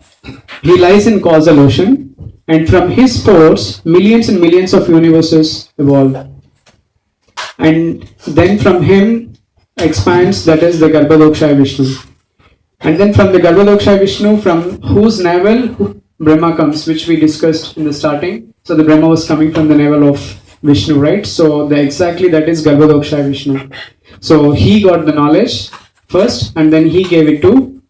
he lies in causal ocean, and from his pores, millions and millions of universes evolve. And then from him expands, that is the Garbhodoksha Vishnu. And then from the Garbhodoksha Vishnu, from whose navel Brahma comes, which we discussed in the starting. So the Brahma was coming from the navel of Vishnu, right? So exactly that is Garbhodoksha Vishnu. So he got the knowledge first, and then he gave it to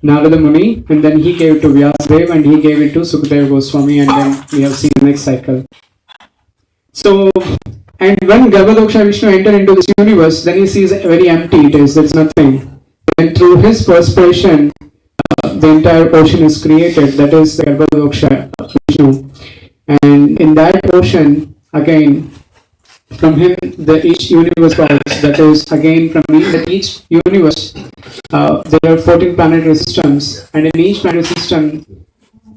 Narada Muni, and then he gave it to Vyasadeva, and he gave it to Sukadeva Goswami, and then we have seen the next cycle. So, and when Garbhodoksha Vishnu entered into this universe, then he sees very empty it is, there's nothing. And through his perspiration, the entire ocean is created, that is the Garbhodoksha Vishnu. And in that ocean, again, from him, each universe falls, that is, again, from each universe, there are 14 planetary systems, and in each planetary system,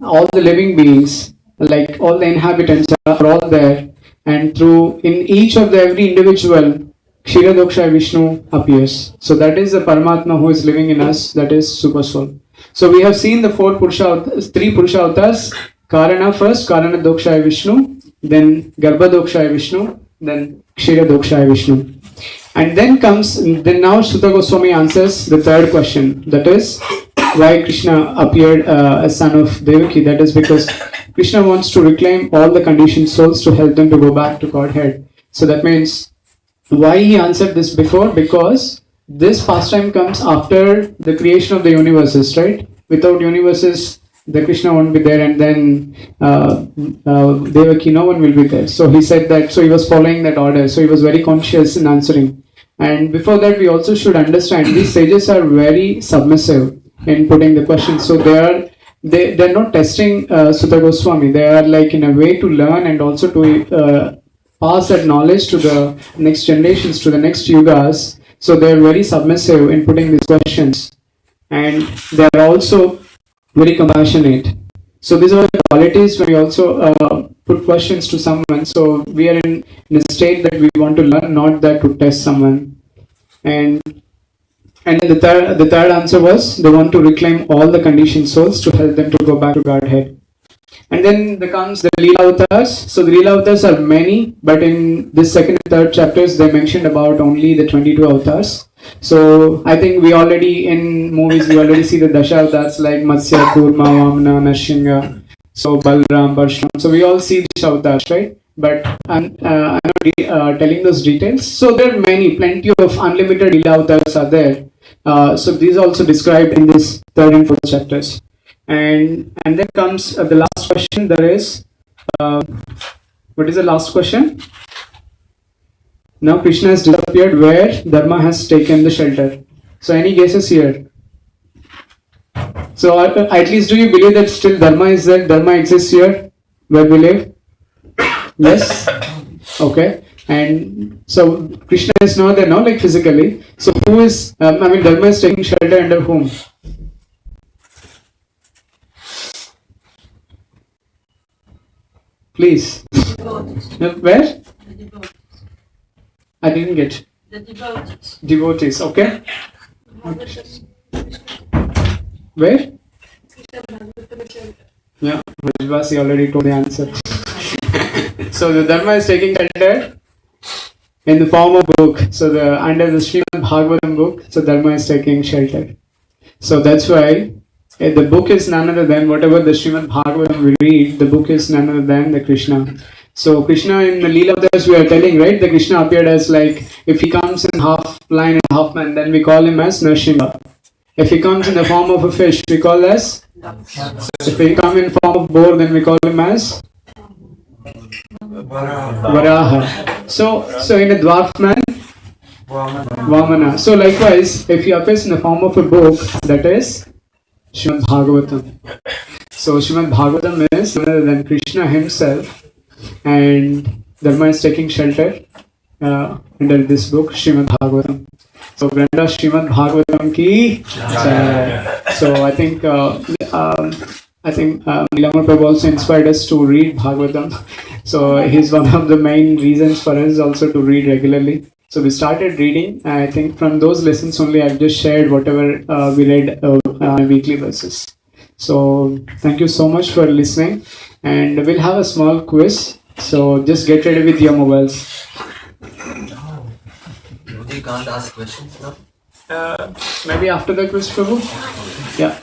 all the living beings, like all the inhabitants are all there, and through, in each of every individual, Kshirodoksha Vishnu appears. So that is the Paramatma who is living in us, that is Super Soul. So we have seen the three Purusha avatars, Karana first, Karanadoksha Vishnu, then Garbhodoksha Vishnu, then Kshirodoksha Vishnu. And then now Suta Goswami answers the third question, that is why Krishna appeared as son of Devaki. That is because Krishna wants to reclaim all the conditioned souls to help them to go back to Godhead. So that means why he answered this before, because this pastime comes after the creation of the universes, right? Without universes, the Krishna won't be there, and then Devaki, no one will be there. So he said that, so he was following that order, so he was very conscious in answering. And before that, we also should understand these sages are very submissive in putting the questions. So they're not testing Suta Goswami. They are like in a way to learn and also to pass that knowledge to the next generations, to the next yugas. So they are very submissive in putting these questions, and they are also very compassionate. So these are the qualities when we also put questions to someone. So we are in a state that we want to learn, not that to test someone. And the third answer was they want to reclaim all the conditioned souls to help them to go back to Godhead. And then there comes the Leela avatars. So the Leela avatars are many, but in this second and third chapters they mentioned about only the 22 avatars. So I think we already in movies we already see the Dasha avatars like Matsya, Kurma, Vamana, Narsingha, so Balram, Parshram. So we all see these avatars, right? But I'm not telling those details. So there are plenty of unlimited Leela avatars are there. So these are also described in this third and fourth chapters. And then comes the last question. There is what is the last question? Now Krishna has disappeared where Dharma has taken the shelter. So any guesses here? So at least do you believe that still Dharma is there? Dharma exists here where we live? Yes? Okay. And so Krishna is not there now, like physically. So who is, Dharma is taking shelter under whom? Please. Where? I didn't get. The devotees. Devotees, okay. Where? Yeah, Vrajvasi already told the answer. So the Dharma is taking shelter in the form of book. So under the Srimad Bhagavatam book, so Dharma is taking shelter. So that's why the book is none other than whatever the Srimad Bhagavatam we read, the book is none other than the Krishna. So Krishna in the Leela Avatars we are telling, right? The Krishna appeared as like, if he comes in half lion and half man, then we call him as Narsingha. If he comes in the form of a fish, we call as. If he comes in form of boar, then we call him as Varaha. So in a dwarf man, Vamana. So likewise, if he appears in the form of a book, that is Srimad Bhagavatam. So Srimad Bhagavatam is none other than Krishna himself, and Dharma is taking shelter under this book, Srimad Bhagavatam. So Granda Srimad Bhagavatam ki jai. So I think I think Nilamar Prabhu also inspired us to read Bhagavatam. So he's one of the main reasons for us also to read regularly. So we started reading. I think from those lessons only I've just shared whatever we read weekly basis. So thank you so much for listening, and we'll have a small quiz. So just get ready with your mobiles. You can't ask questions now. Maybe after the quiz, Prabhu. Yeah.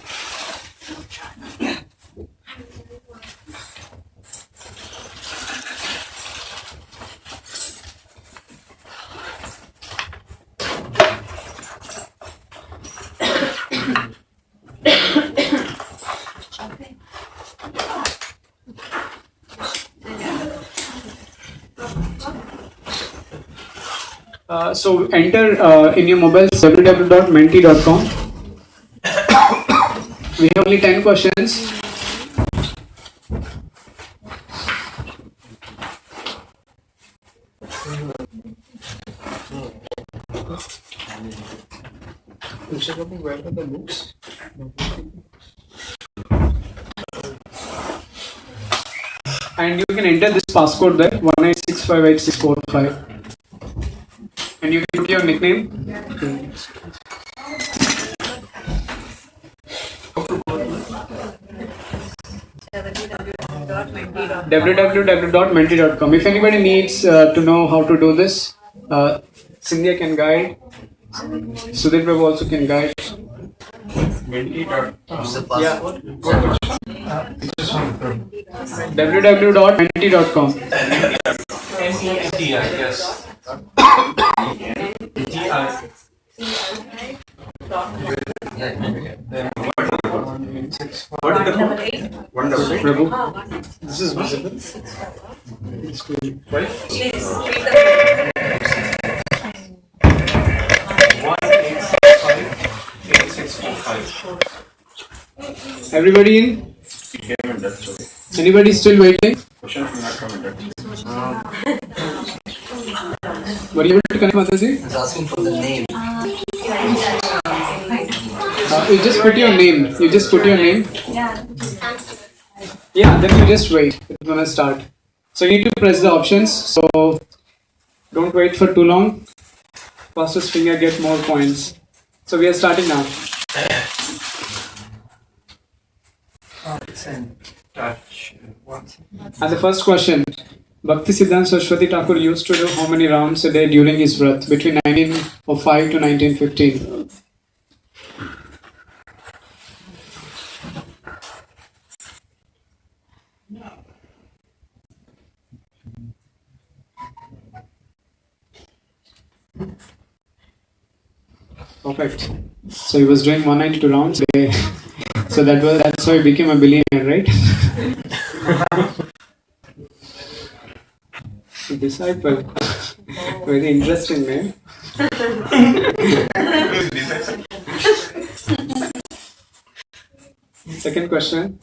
So enter in your mobiles www.menti.com. We have only 10 questions. Where are the books? And you can enter this passcode there 186584645. And you can put your nickname. www.menti.com. If anybody needs to know how to do this, Cynthia can guide. Sudhir Prabhu also can guide. What's the password? www.menti.com. Yes. Prabhu, this is visible. Right? Everybody in? Anybody still waiting? Were you able to connect, Mataji? It's asking for the name. You just put your name. You just put your name. Yeah, then you just wait. It's gonna start. So you need to press the options. So don't wait for too long. Fastest finger get more points. So we are starting now. It's in touch. And the first question. Bhakti Siddhanta Saraswati Thakur used to do how many rounds a day during his birth between 1905 to 1915? Perfect. So he was doing 192 rounds a day. So that's how he became a billionaire, right? Disciple. Very interesting name. Second question.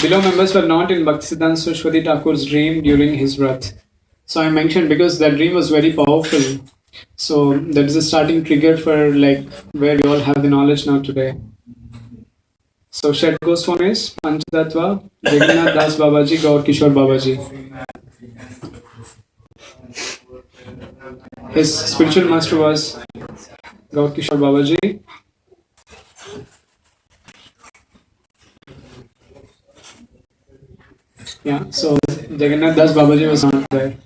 Below members were not in Bhaktisiddhanta Saraswati Thakur's dream during his birth. So I mentioned because that dream was very powerful. So that is a starting trigger for like where we all have the knowledge now today. So Shed Goswamis, Panchatattva, Jagannath Das Babaji, Gaur Kishore Babaji. His spiritual master was Gaur Kishore Babaji. Yeah, so Jagannath Das Babaji was not there.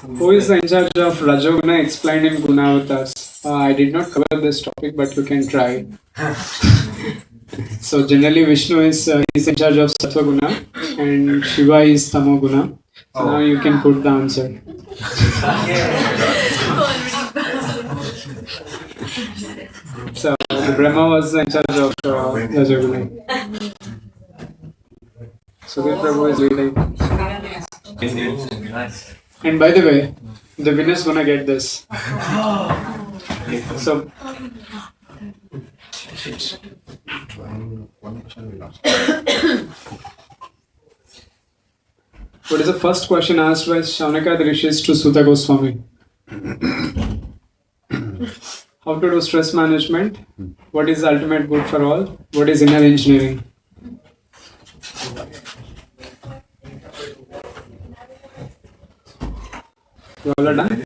Who is the in charge of Rajoguna explained in Gunavatars? I did not cover this topic, but you can try. So generally Vishnu is in charge of Sattva Guna and Shiva is Tamo Guna. So now you can put the answer. So the Brahma was in charge of Rajoguna. Sudhir Prabhu is leading. And by the way, the winner is gonna get this. So what is the first question asked by Shaunaka Rishis to Sutta Goswami? How to do stress management? What is the ultimate good for all? What is inner engineering? You all are done?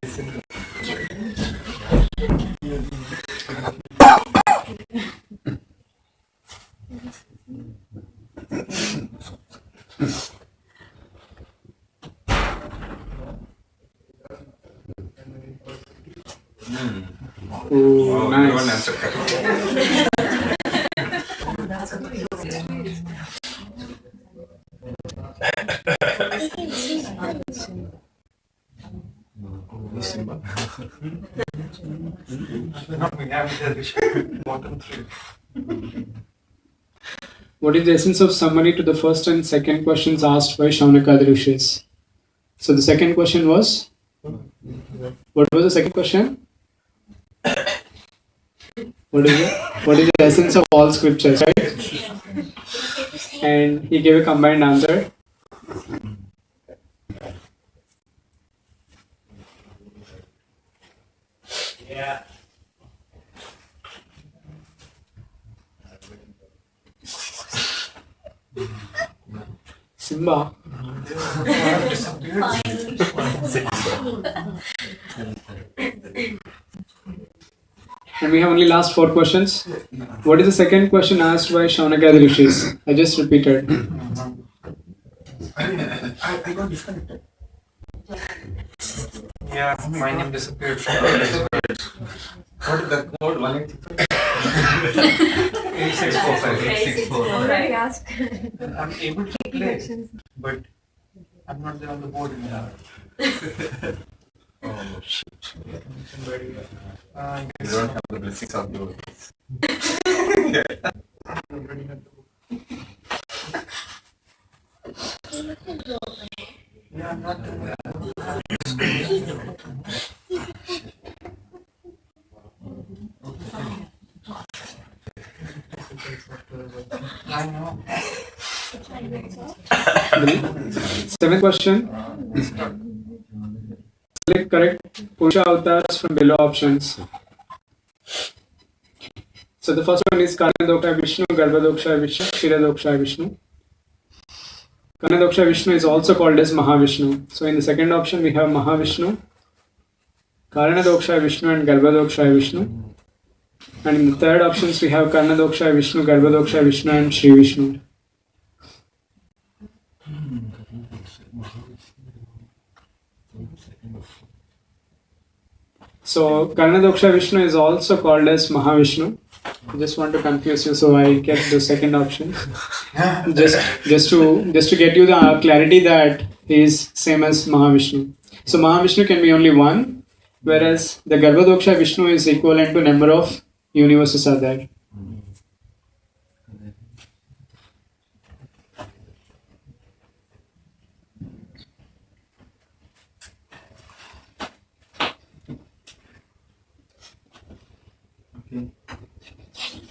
Oh, nice. What is the essence of summary to the first and second questions asked by Shaunaka Rishis? So the second question was, what was the second question? What is it? What is the essence of all scriptures, right? And he gave a combined answer. Yeah. Simba. And we have only last 4 questions. What is the second question asked by Shaunaka Rishis? I just repeated. I got disconnected. Yeah, my name disappeared from the What is the code? 8645. Already asked. I'm able to play, but I'm not there on the board anymore. Oh shit. You don't have the blessings of yours. Yeah, I'm not there. I know. 7th question. Select correct Purusha avatars from below options. So the first one is Karnadoksha Vishnu, Garbhodoksha Vishnu, Kshirodoksha Vishnu. Karnadoksha Vishnu is also called as Mahavishnu. So in the second option we have Mahavishnu, Karnadoksha Vishnu and Garbhodoksha Vishnu. And in the third options we have Karnadoksha Vishnu, Garbhodoksha Vishnu and Sri Vishnu. So Karnadoksha Vishnu is also called as Mahavishnu. I just want to confuse you, so I kept the second option. just to get you the clarity that he is same as Mahavishnu. So Mahavishnu can be only one, whereas the Garbhodoksha Vishnu is equivalent to number of universes are there.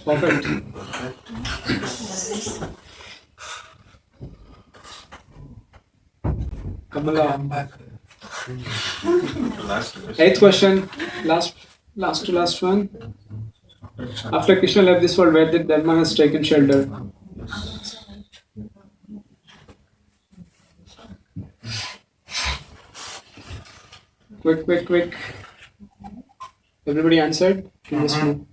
Perfect. Kamala. I'm back. 8th question, last one. After Krishna left this world, where did Dharma has taken shelter? Quick. Everybody answered? Can you just move?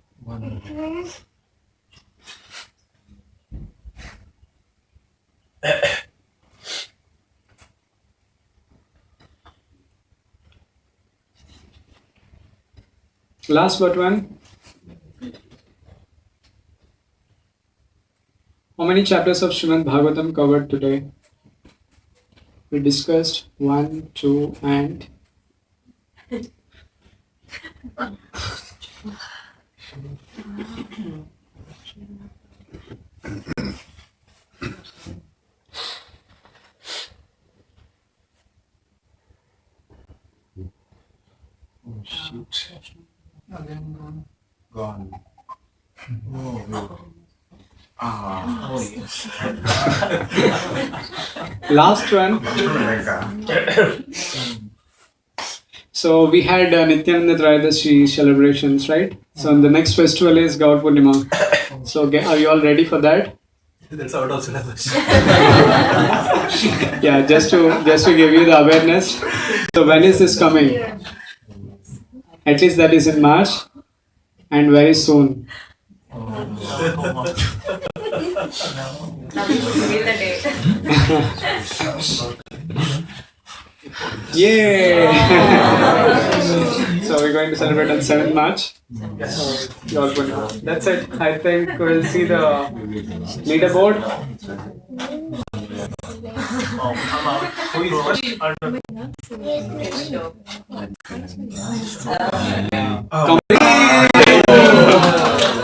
Last but one. How many chapters of Srimad Bhagavatam covered today? We discussed 1, 2, and Oh shoot. Again gone. gone. Oh, yes. Last one. So we had Nityananda Trayadashi celebrations, right? So the next festival is Gaur Purnima. So are you all ready for that? That's out of syllabus. Yeah, just to give you the awareness. So when is this coming? At least that is in March, and very soon. Yay! So we're going to celebrate on 7th March. So, Gaur Purnima. That's it. I think we'll see the leaderboard.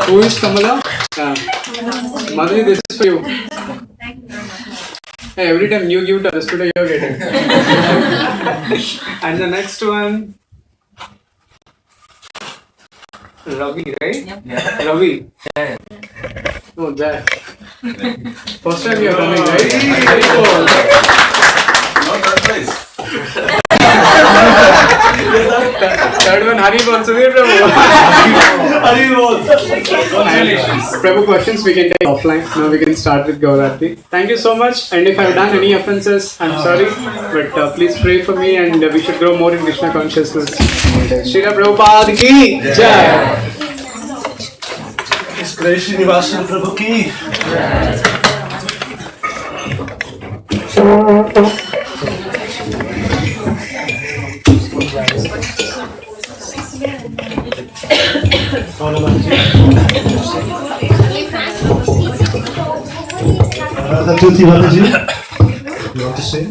Who is Kamala? Madhuri, this is for you. Hey, every time you give to others, today you're getting. And the next one, Ravi, right? Yeah. Ravi. Yeah. Oh, that. First time you're coming, right? Very cool. Not that place. Third one, Hari Bansudhi Prabhu. Congratulations. Prabhu, questions we can take offline. Now we can start with Gaurati. Thank you so much. And if I've done any offenses, I'm sorry. But please pray for me, and we should grow more in Krishna consciousness. Srila Prabhupada ki Jai. Srinivasan Prabhu ki. Tuti Mataji, you want to say?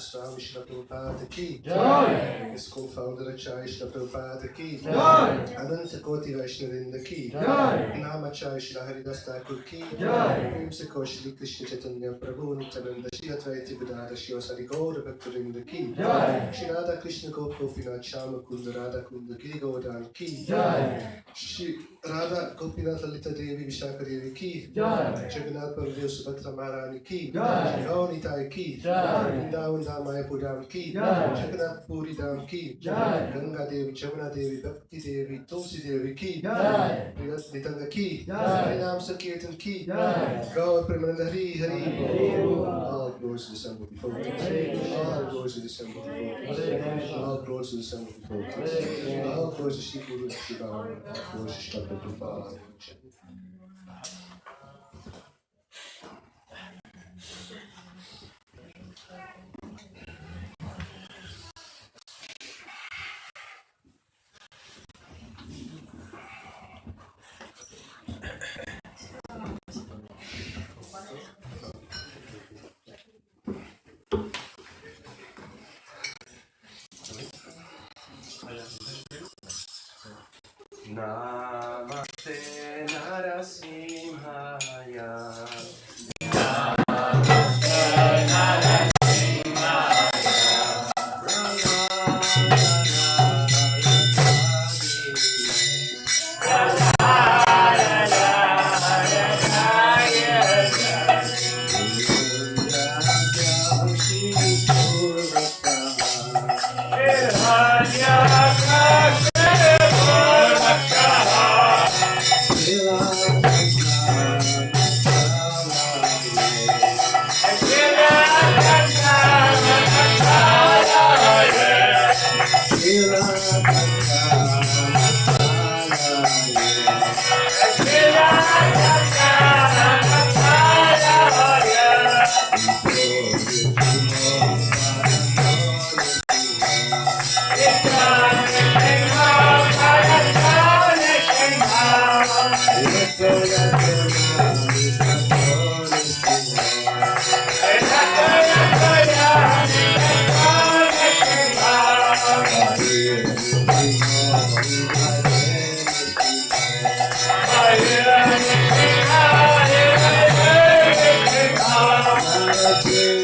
Swami Shri Prabhupada ki His co-founder Acharya Shri Prabhupada ki Ananta Koti Vaishnavinda ki Namacharya Shri Haridas Thakur ki Vimsako Shri Krishna Chaitanya Prabhu Nityananda Shri Advaita Vedanta Shri Vasari Gaura Bhaktavinda ki Shri Radha Krishna Gopinath Shama Kunda Radha Kunda Giri Govardhan ki Shri Radha Gopinath Lalita Devi Vishaka Devi ki Jagannath Baladev Subhadra Maharani ki Gauri Nitai ki Vrindavan Mayapur Dham ki Jagannath Puri Dham ki Ganga Devi Jamuna Devi Bhakti Devi Tulsi Devi ki Nitanga ki Harinam Sankirtan ki Gaur Premananda Hari Hari. All glories to the Son before all glories to the Son before all glories to the Son before all glories to Shri Guru Shiva, all glories to Shri Prabhupada. Namaste Narasimhaya. Hare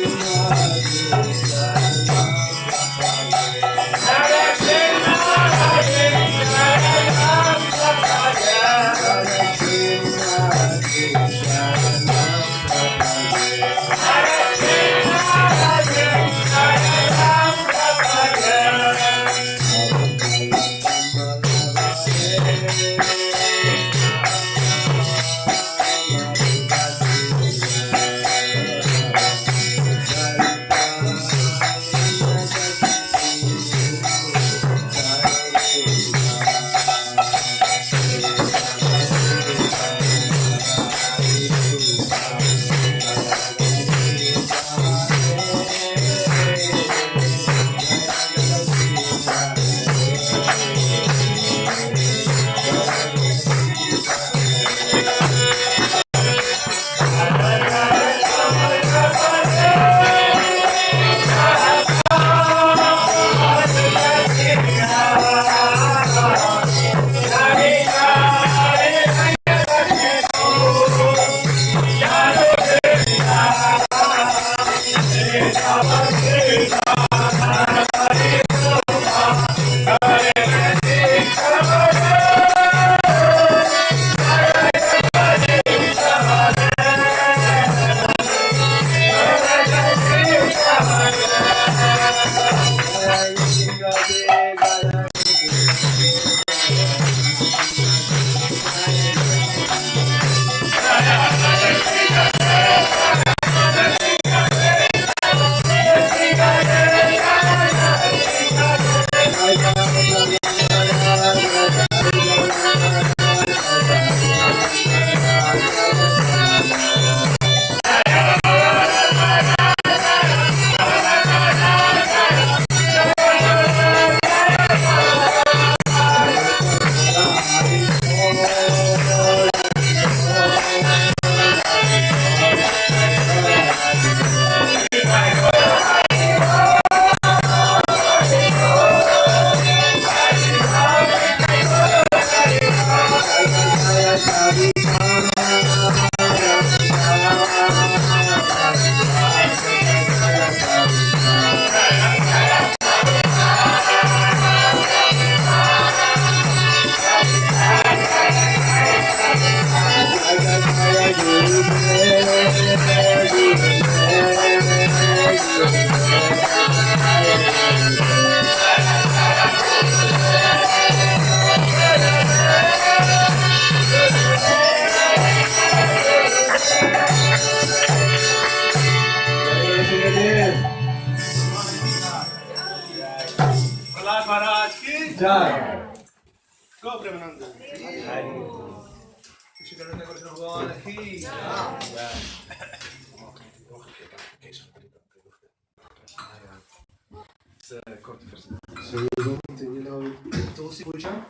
So we're going to continue now with Tulsi Puja.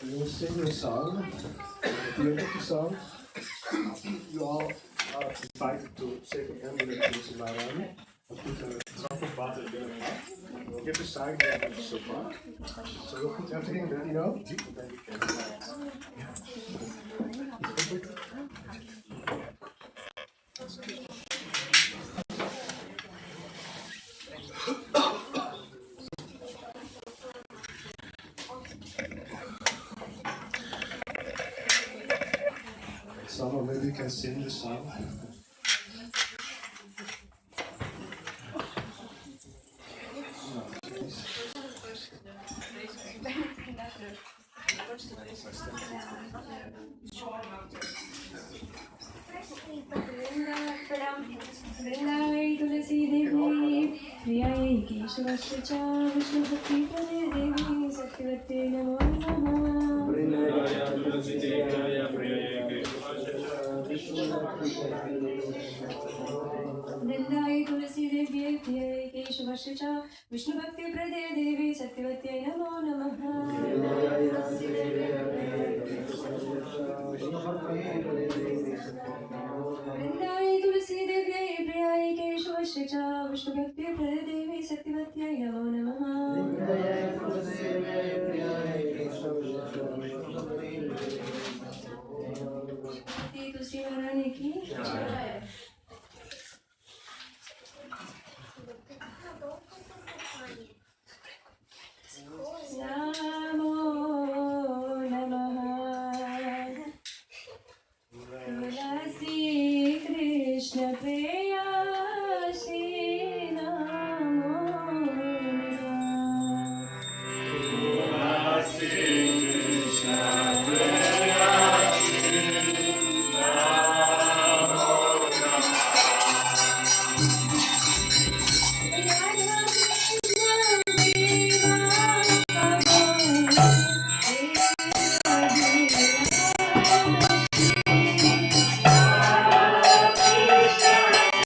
We're going to sing a song. At the end of the song, you all are invited to say from Emily and Tulsi Maharani. I'll put a drop of water there. We'll get the side so far. So we'll put everything ready now. And then we can someone maybe can sing the song. वृंदावै Tulsi Devi प्रियायै केशवश्च विष्णुभक्ति प्रदे देवी सत्यवते नमो नमः वृंदावै तुलसी देवी प्रियायै केशवश्च विष्णुभक्ति प्रदे देवी सत्यवते नमो नमः वृंदावै तुलसी देवी प्रियायै केशवश्च विष्णुभक्ति प्रदे देवी सत्यवते नमो नमः तुलसी महारानी की नमो नमः तुलसी कृष्ण प्रेयसी नमो नमः Krishna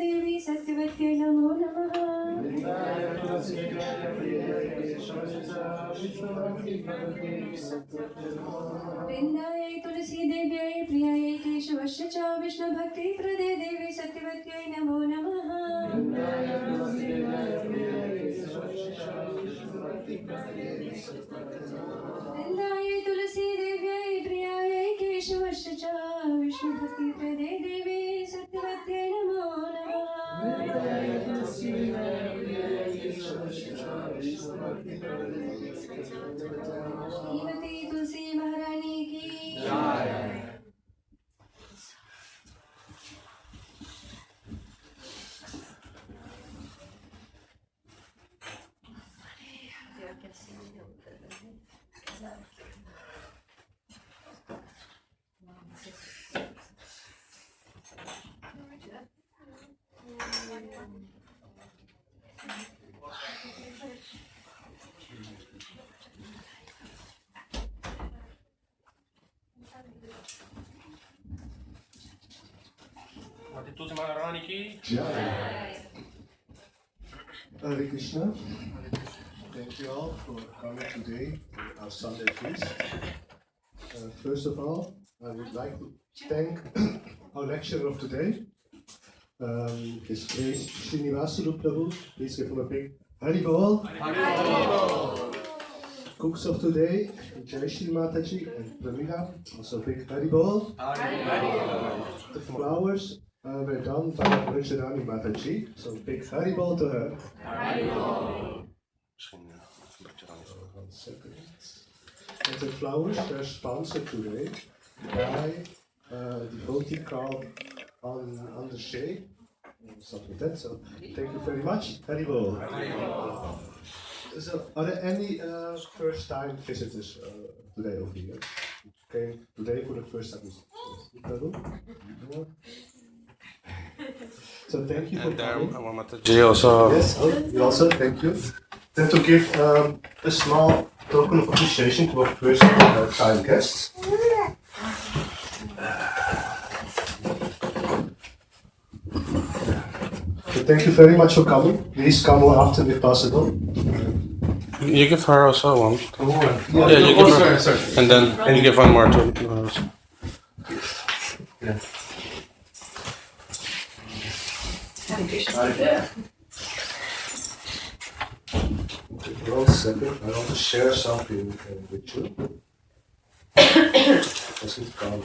देवी सत्यवत्यै नमो नमः वृन्दायै तुलसी देव्यै प्रियायै केशवस्य च विष्णुभक्तिप्रदे देवी सत्यवत्यै नमो नमः वृन्दायै तुलसी देव्यै प्रियायै केशवस्य च विष्णुभक्तिप्रदे देवी सत्यवत्यै नमो नमः श्रीमती तुलसी महारानी की तुलसी महारानी की Hare Krishna. Thank you all for coming today to our Sunday feast. First of all, I would like to thank our lecturer of today, His Grace Srinivasa Prabhu. Please give him a big Hari Bol. Cooks of today, Jai Shri Mataji and Pramila, also a big Hari Bol. The flowers were done by Rajadani Mataji, so big Hari Bol to her. One second. And the flowers were sponsored today by devotee called Anders Shea, something like that. So thank you very much. Hari Bol. So, are there any first-time visitors today over here? Came today for the first time. No? So thank you for coming. Mataji also. Yes, you also thank you. Then to give a small token of appreciation to our first time guests. So thank you very much for coming. Please come after if possible. You give her also one. Yeah, Yeah, you give her, sorry. and then you give one more to her. Yeah. One second, I want to share something with you. Does it come?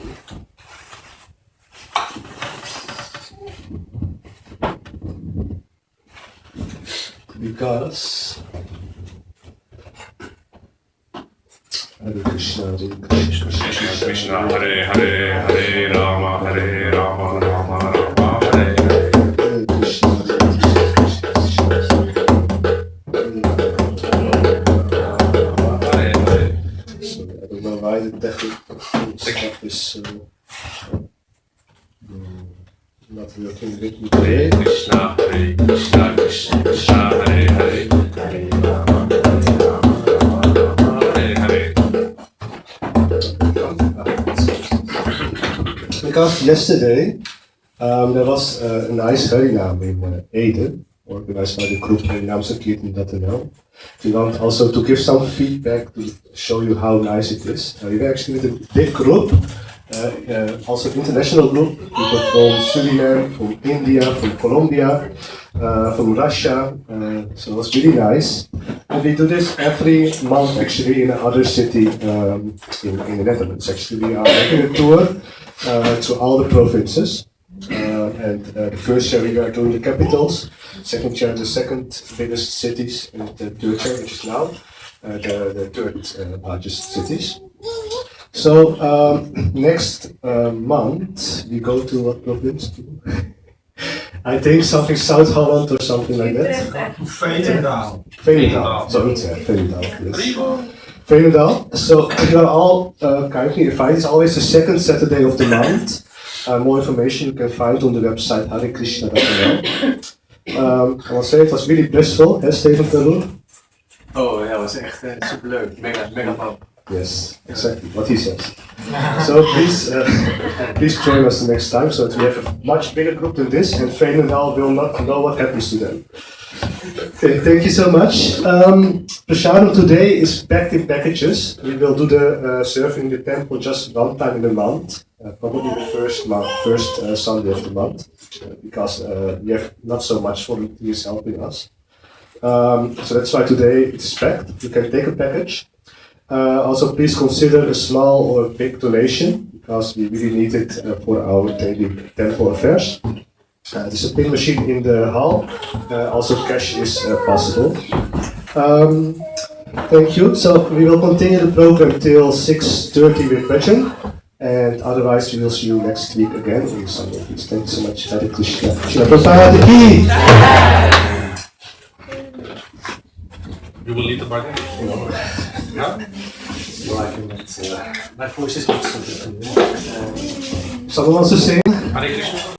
Because Hare Krishna, Hare Krishna, Krishna, Hare Hare, Hare Rama, Rama Rama, Hare Hare. Hare Krishna, Hare Krishna, Hare Hare. Sorry, I don't know why the technical stuff is not working with me today. Krishna, Hare Krishna, Krishna Krishna, Hare Hare, Hare Rama, Hare Hare. Because yesterday there was a nice Harinam in Ede, organized by the group Harinamsakirtan.nl. We want also to give some feedback to show you how nice it is. We were actually with a big group, also international group, people from Suriname, from India, from Colombia, from Russia, so it was really nice. And we do this every month actually in another city in the Netherlands. Actually, we are making a tour to all the provinces. And the first year we are doing the capitals, second year the second biggest cities, and the third year, which is now the third largest cities. So next month we go to what province? I think something South Holland or something like that. Veenendaal. Veenendaal, so it's Veenendaal, yes. Veenendaal. So you are all kindly invited. It's always the second Saturday of the month. More information you can find on the website harekrishna.nl. I will say it was really blissful, hè, Steven Terloer? Oh ja, was echt superleuk. Mega man. Yes, exactly what he says. So please join us the next time so that we have a much bigger group than this, and Veenendaal will not know what happens to them. Okay, thank you so much. Prasadam today is packed in packages. We will do the serving in the temple just one time in a month, probably the first Sunday of the month, because we have not so much volunteers helping us. So that's why today it's packed. You can take a package. Also, please consider a small or a big donation, because we really need it for our daily temple affairs. There's a pin machine in the hall. Also, cash is possible. Thank you. So we will continue the program till 6:30 with bhajan, and otherwise we will see you next week again on Sunday. Thank you so much. Hare Krishna. Shri Prabhupada ki. You will lead the party? No? Well, I can let, my voice is not so good. Someone wants to sing? Hare Krishna.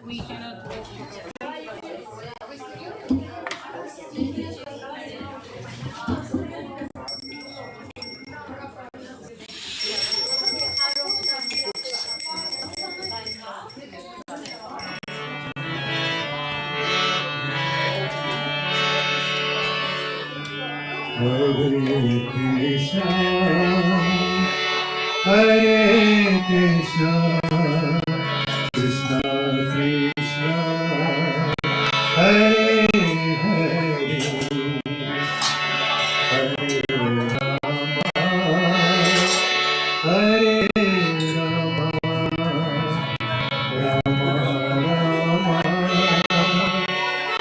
We cannot Hare Krishna, Hare Krishna, Krishna Krishna, Hare Hare, Hare Rama, Hare Rama, Rama Rama,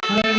Hare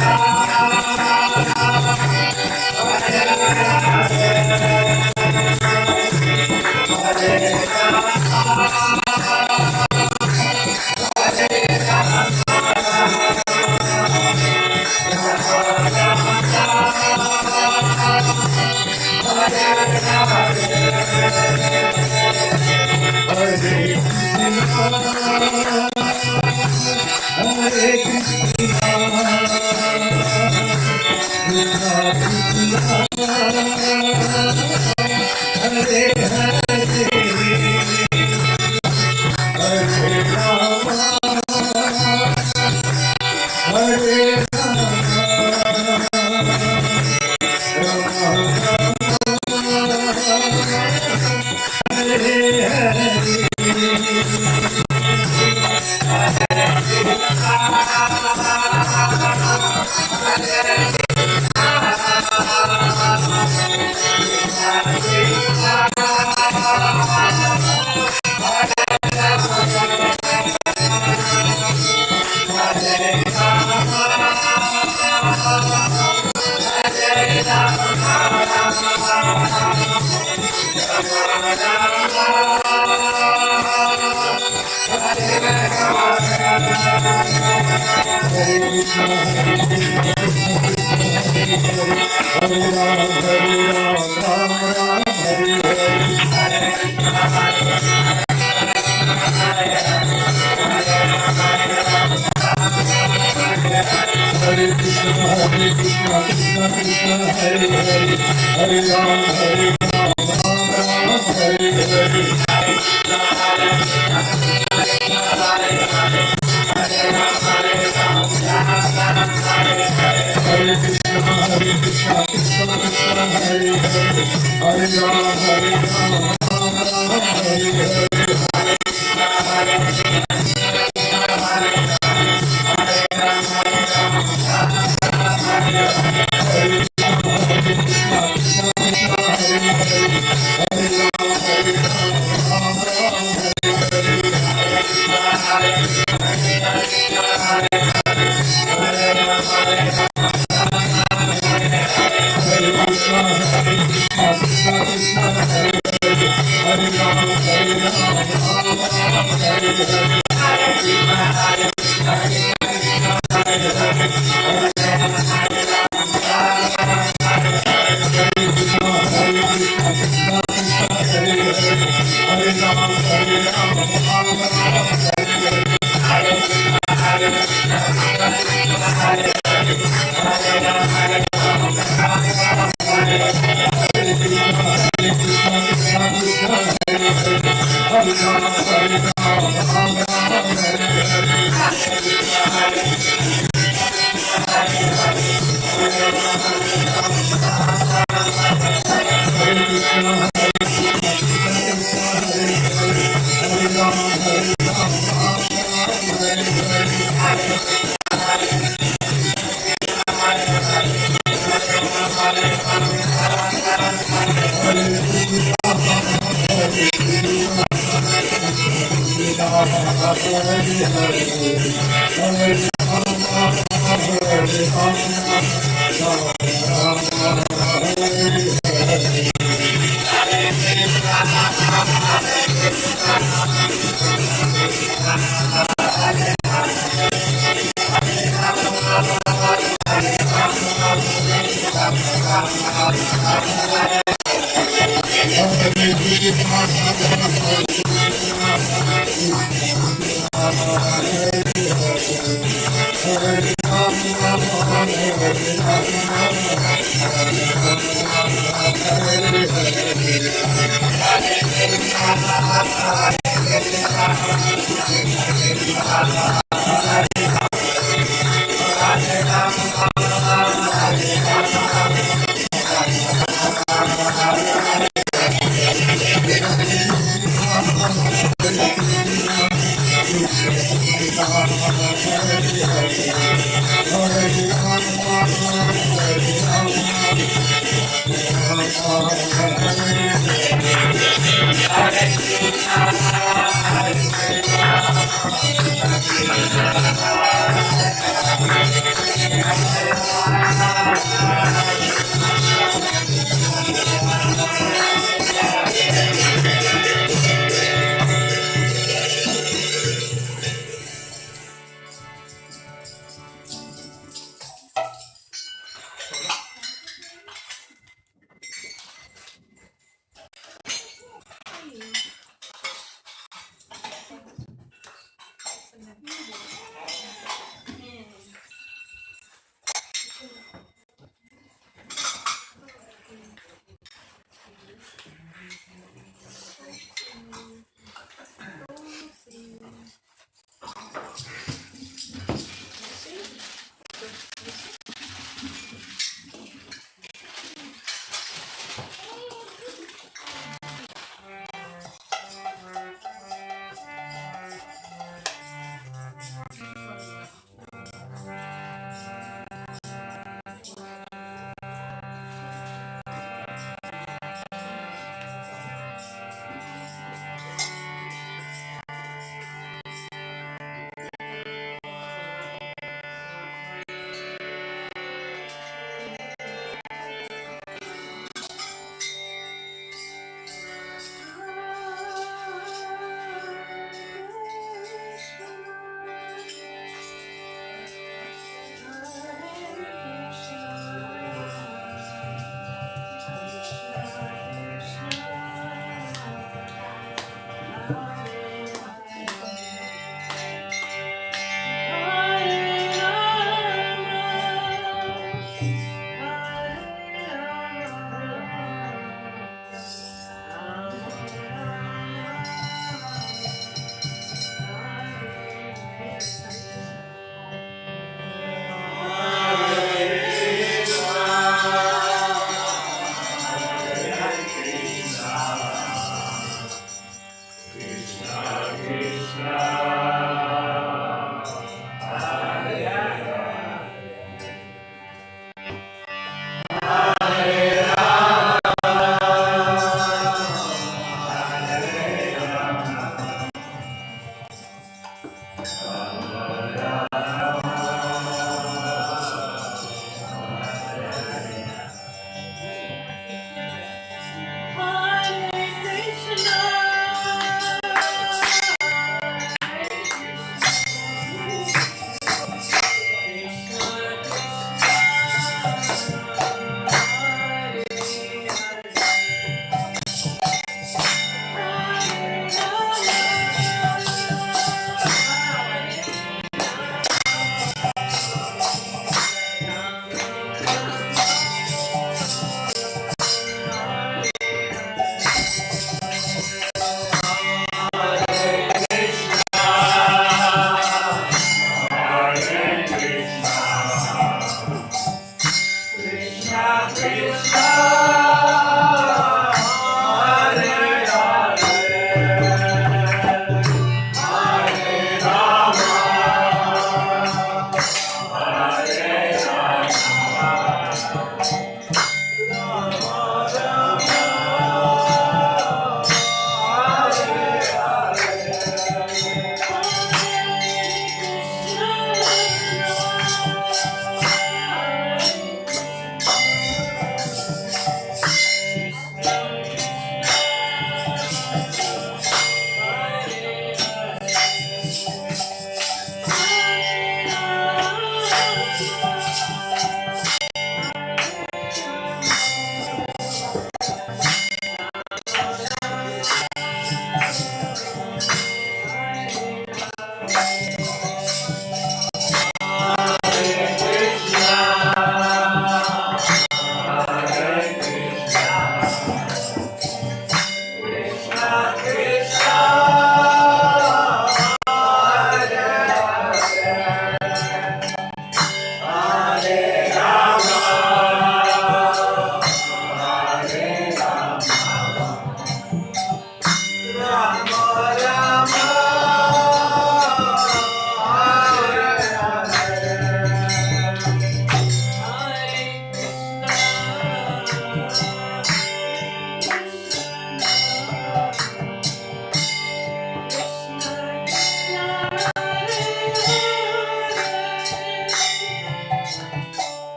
Hare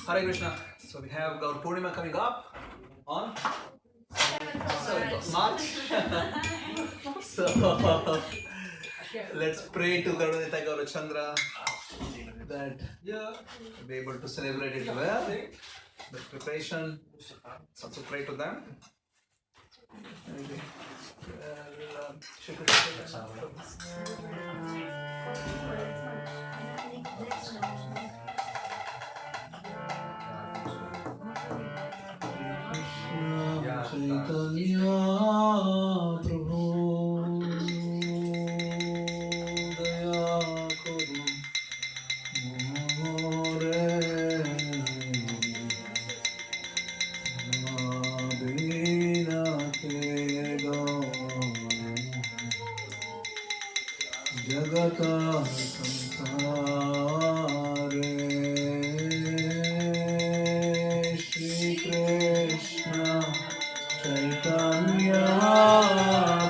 Hare Krishna. So we have Gaur Purnima coming up on March. So let's pray to Karunanita Gaurachandra that we'll be able to celebrate it well. The preparation, so to pray to them. Chaitanya Prabhu Daya Kuru More Madina Ke जगता संसारे श्री कृष्ण चैतन्य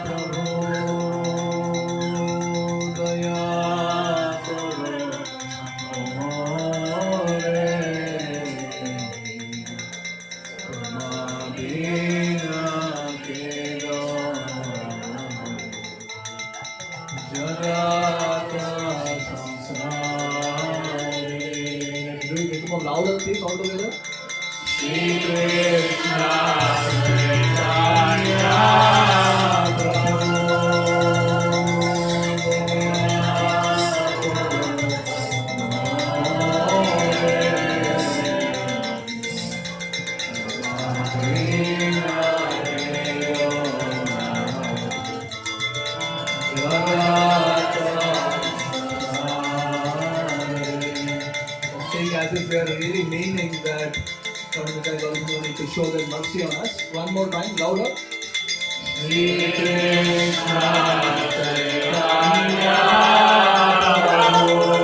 प्रभु दया करो हमारे बिना के जगता संसारे. Do you get more louder, please, all together? Shri Krishna Chaitanya Prabhu as if we are really meaning that Karnataka government need to show their mercy on us. One more time, louder. Shri Krishna Chaitanya Prabhu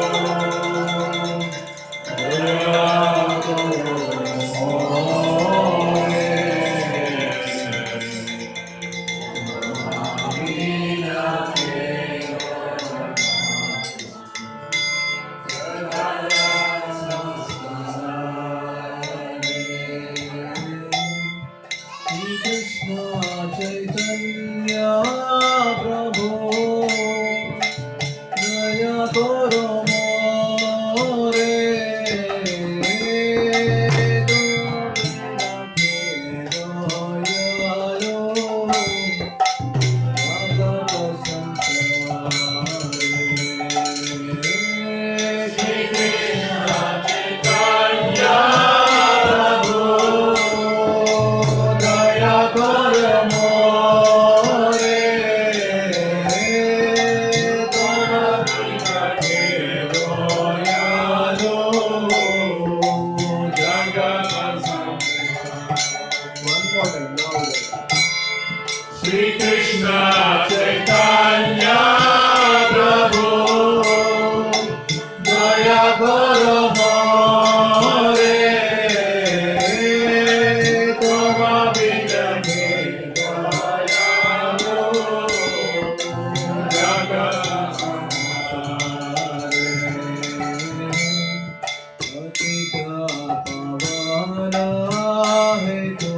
Chaitanya Prabhu Daya Karo More Shri Krishna Chaitanya Prabhu Daya Karo More Toma Bina Dayalu Jagat Samsare Patita Pavana Hetu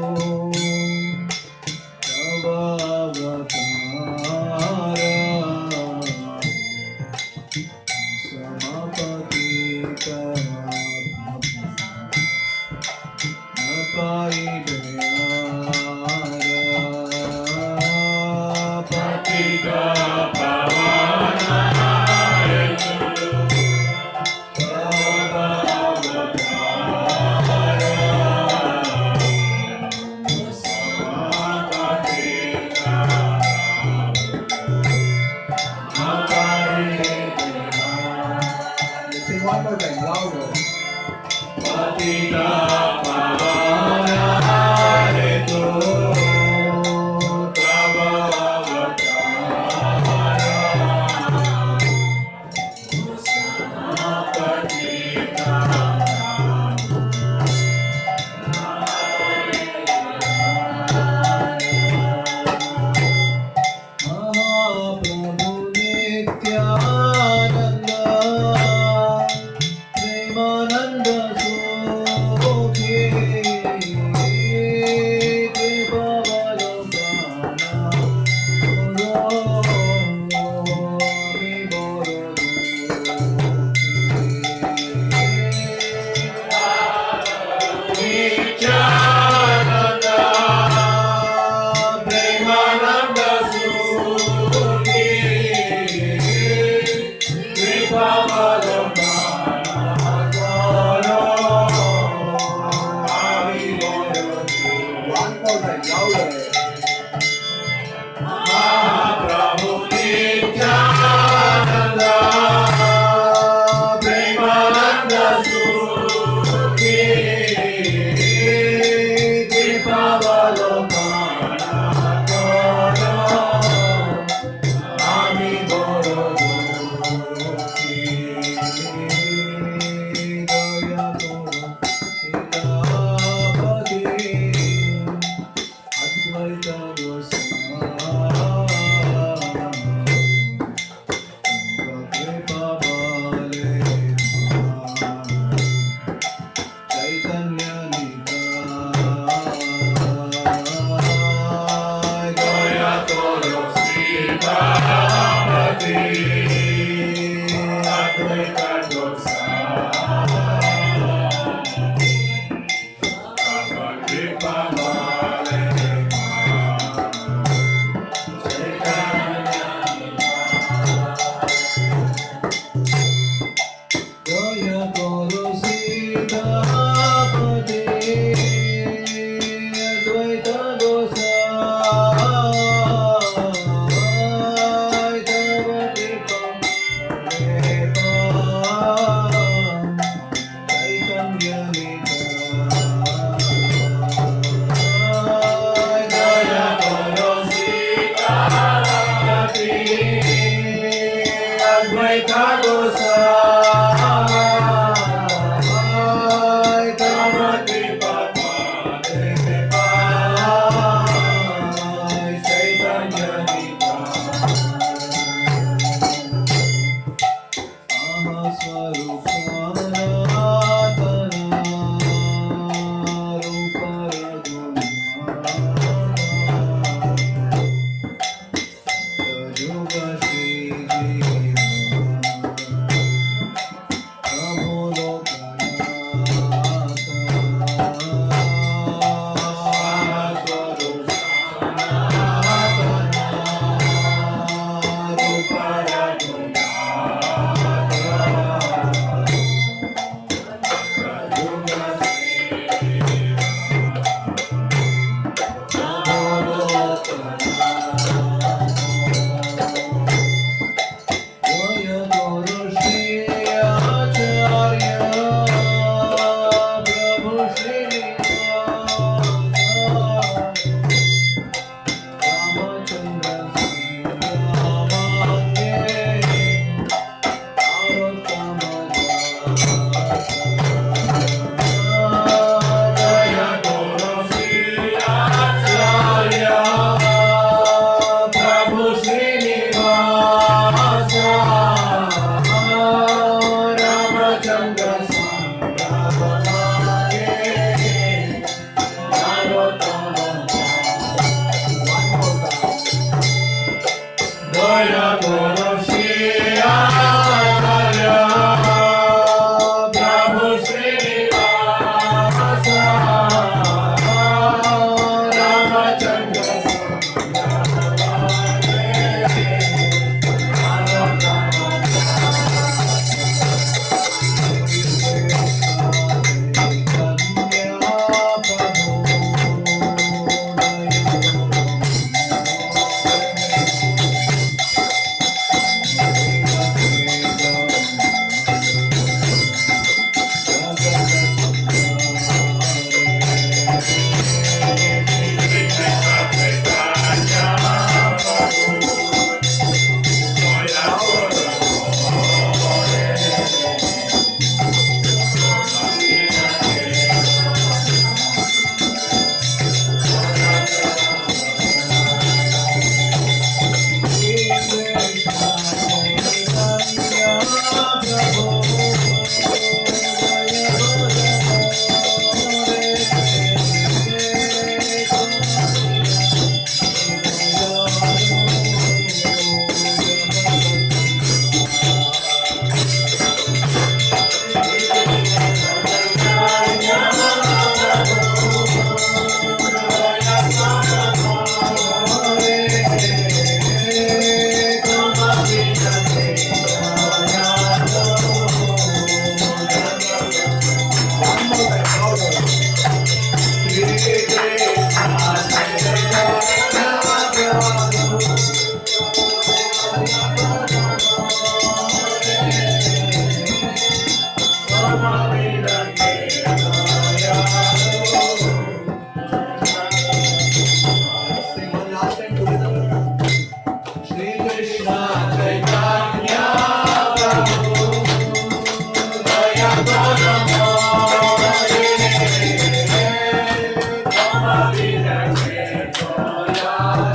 Hare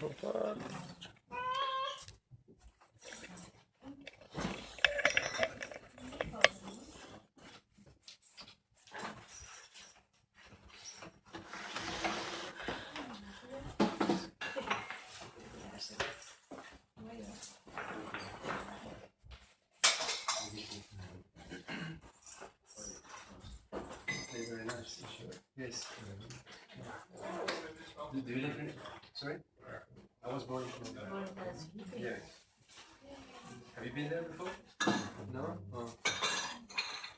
Prabhupada. Very nice. Yes. Do you live in? Sorry? I was born in yeah. Have you been there before? No? Oh.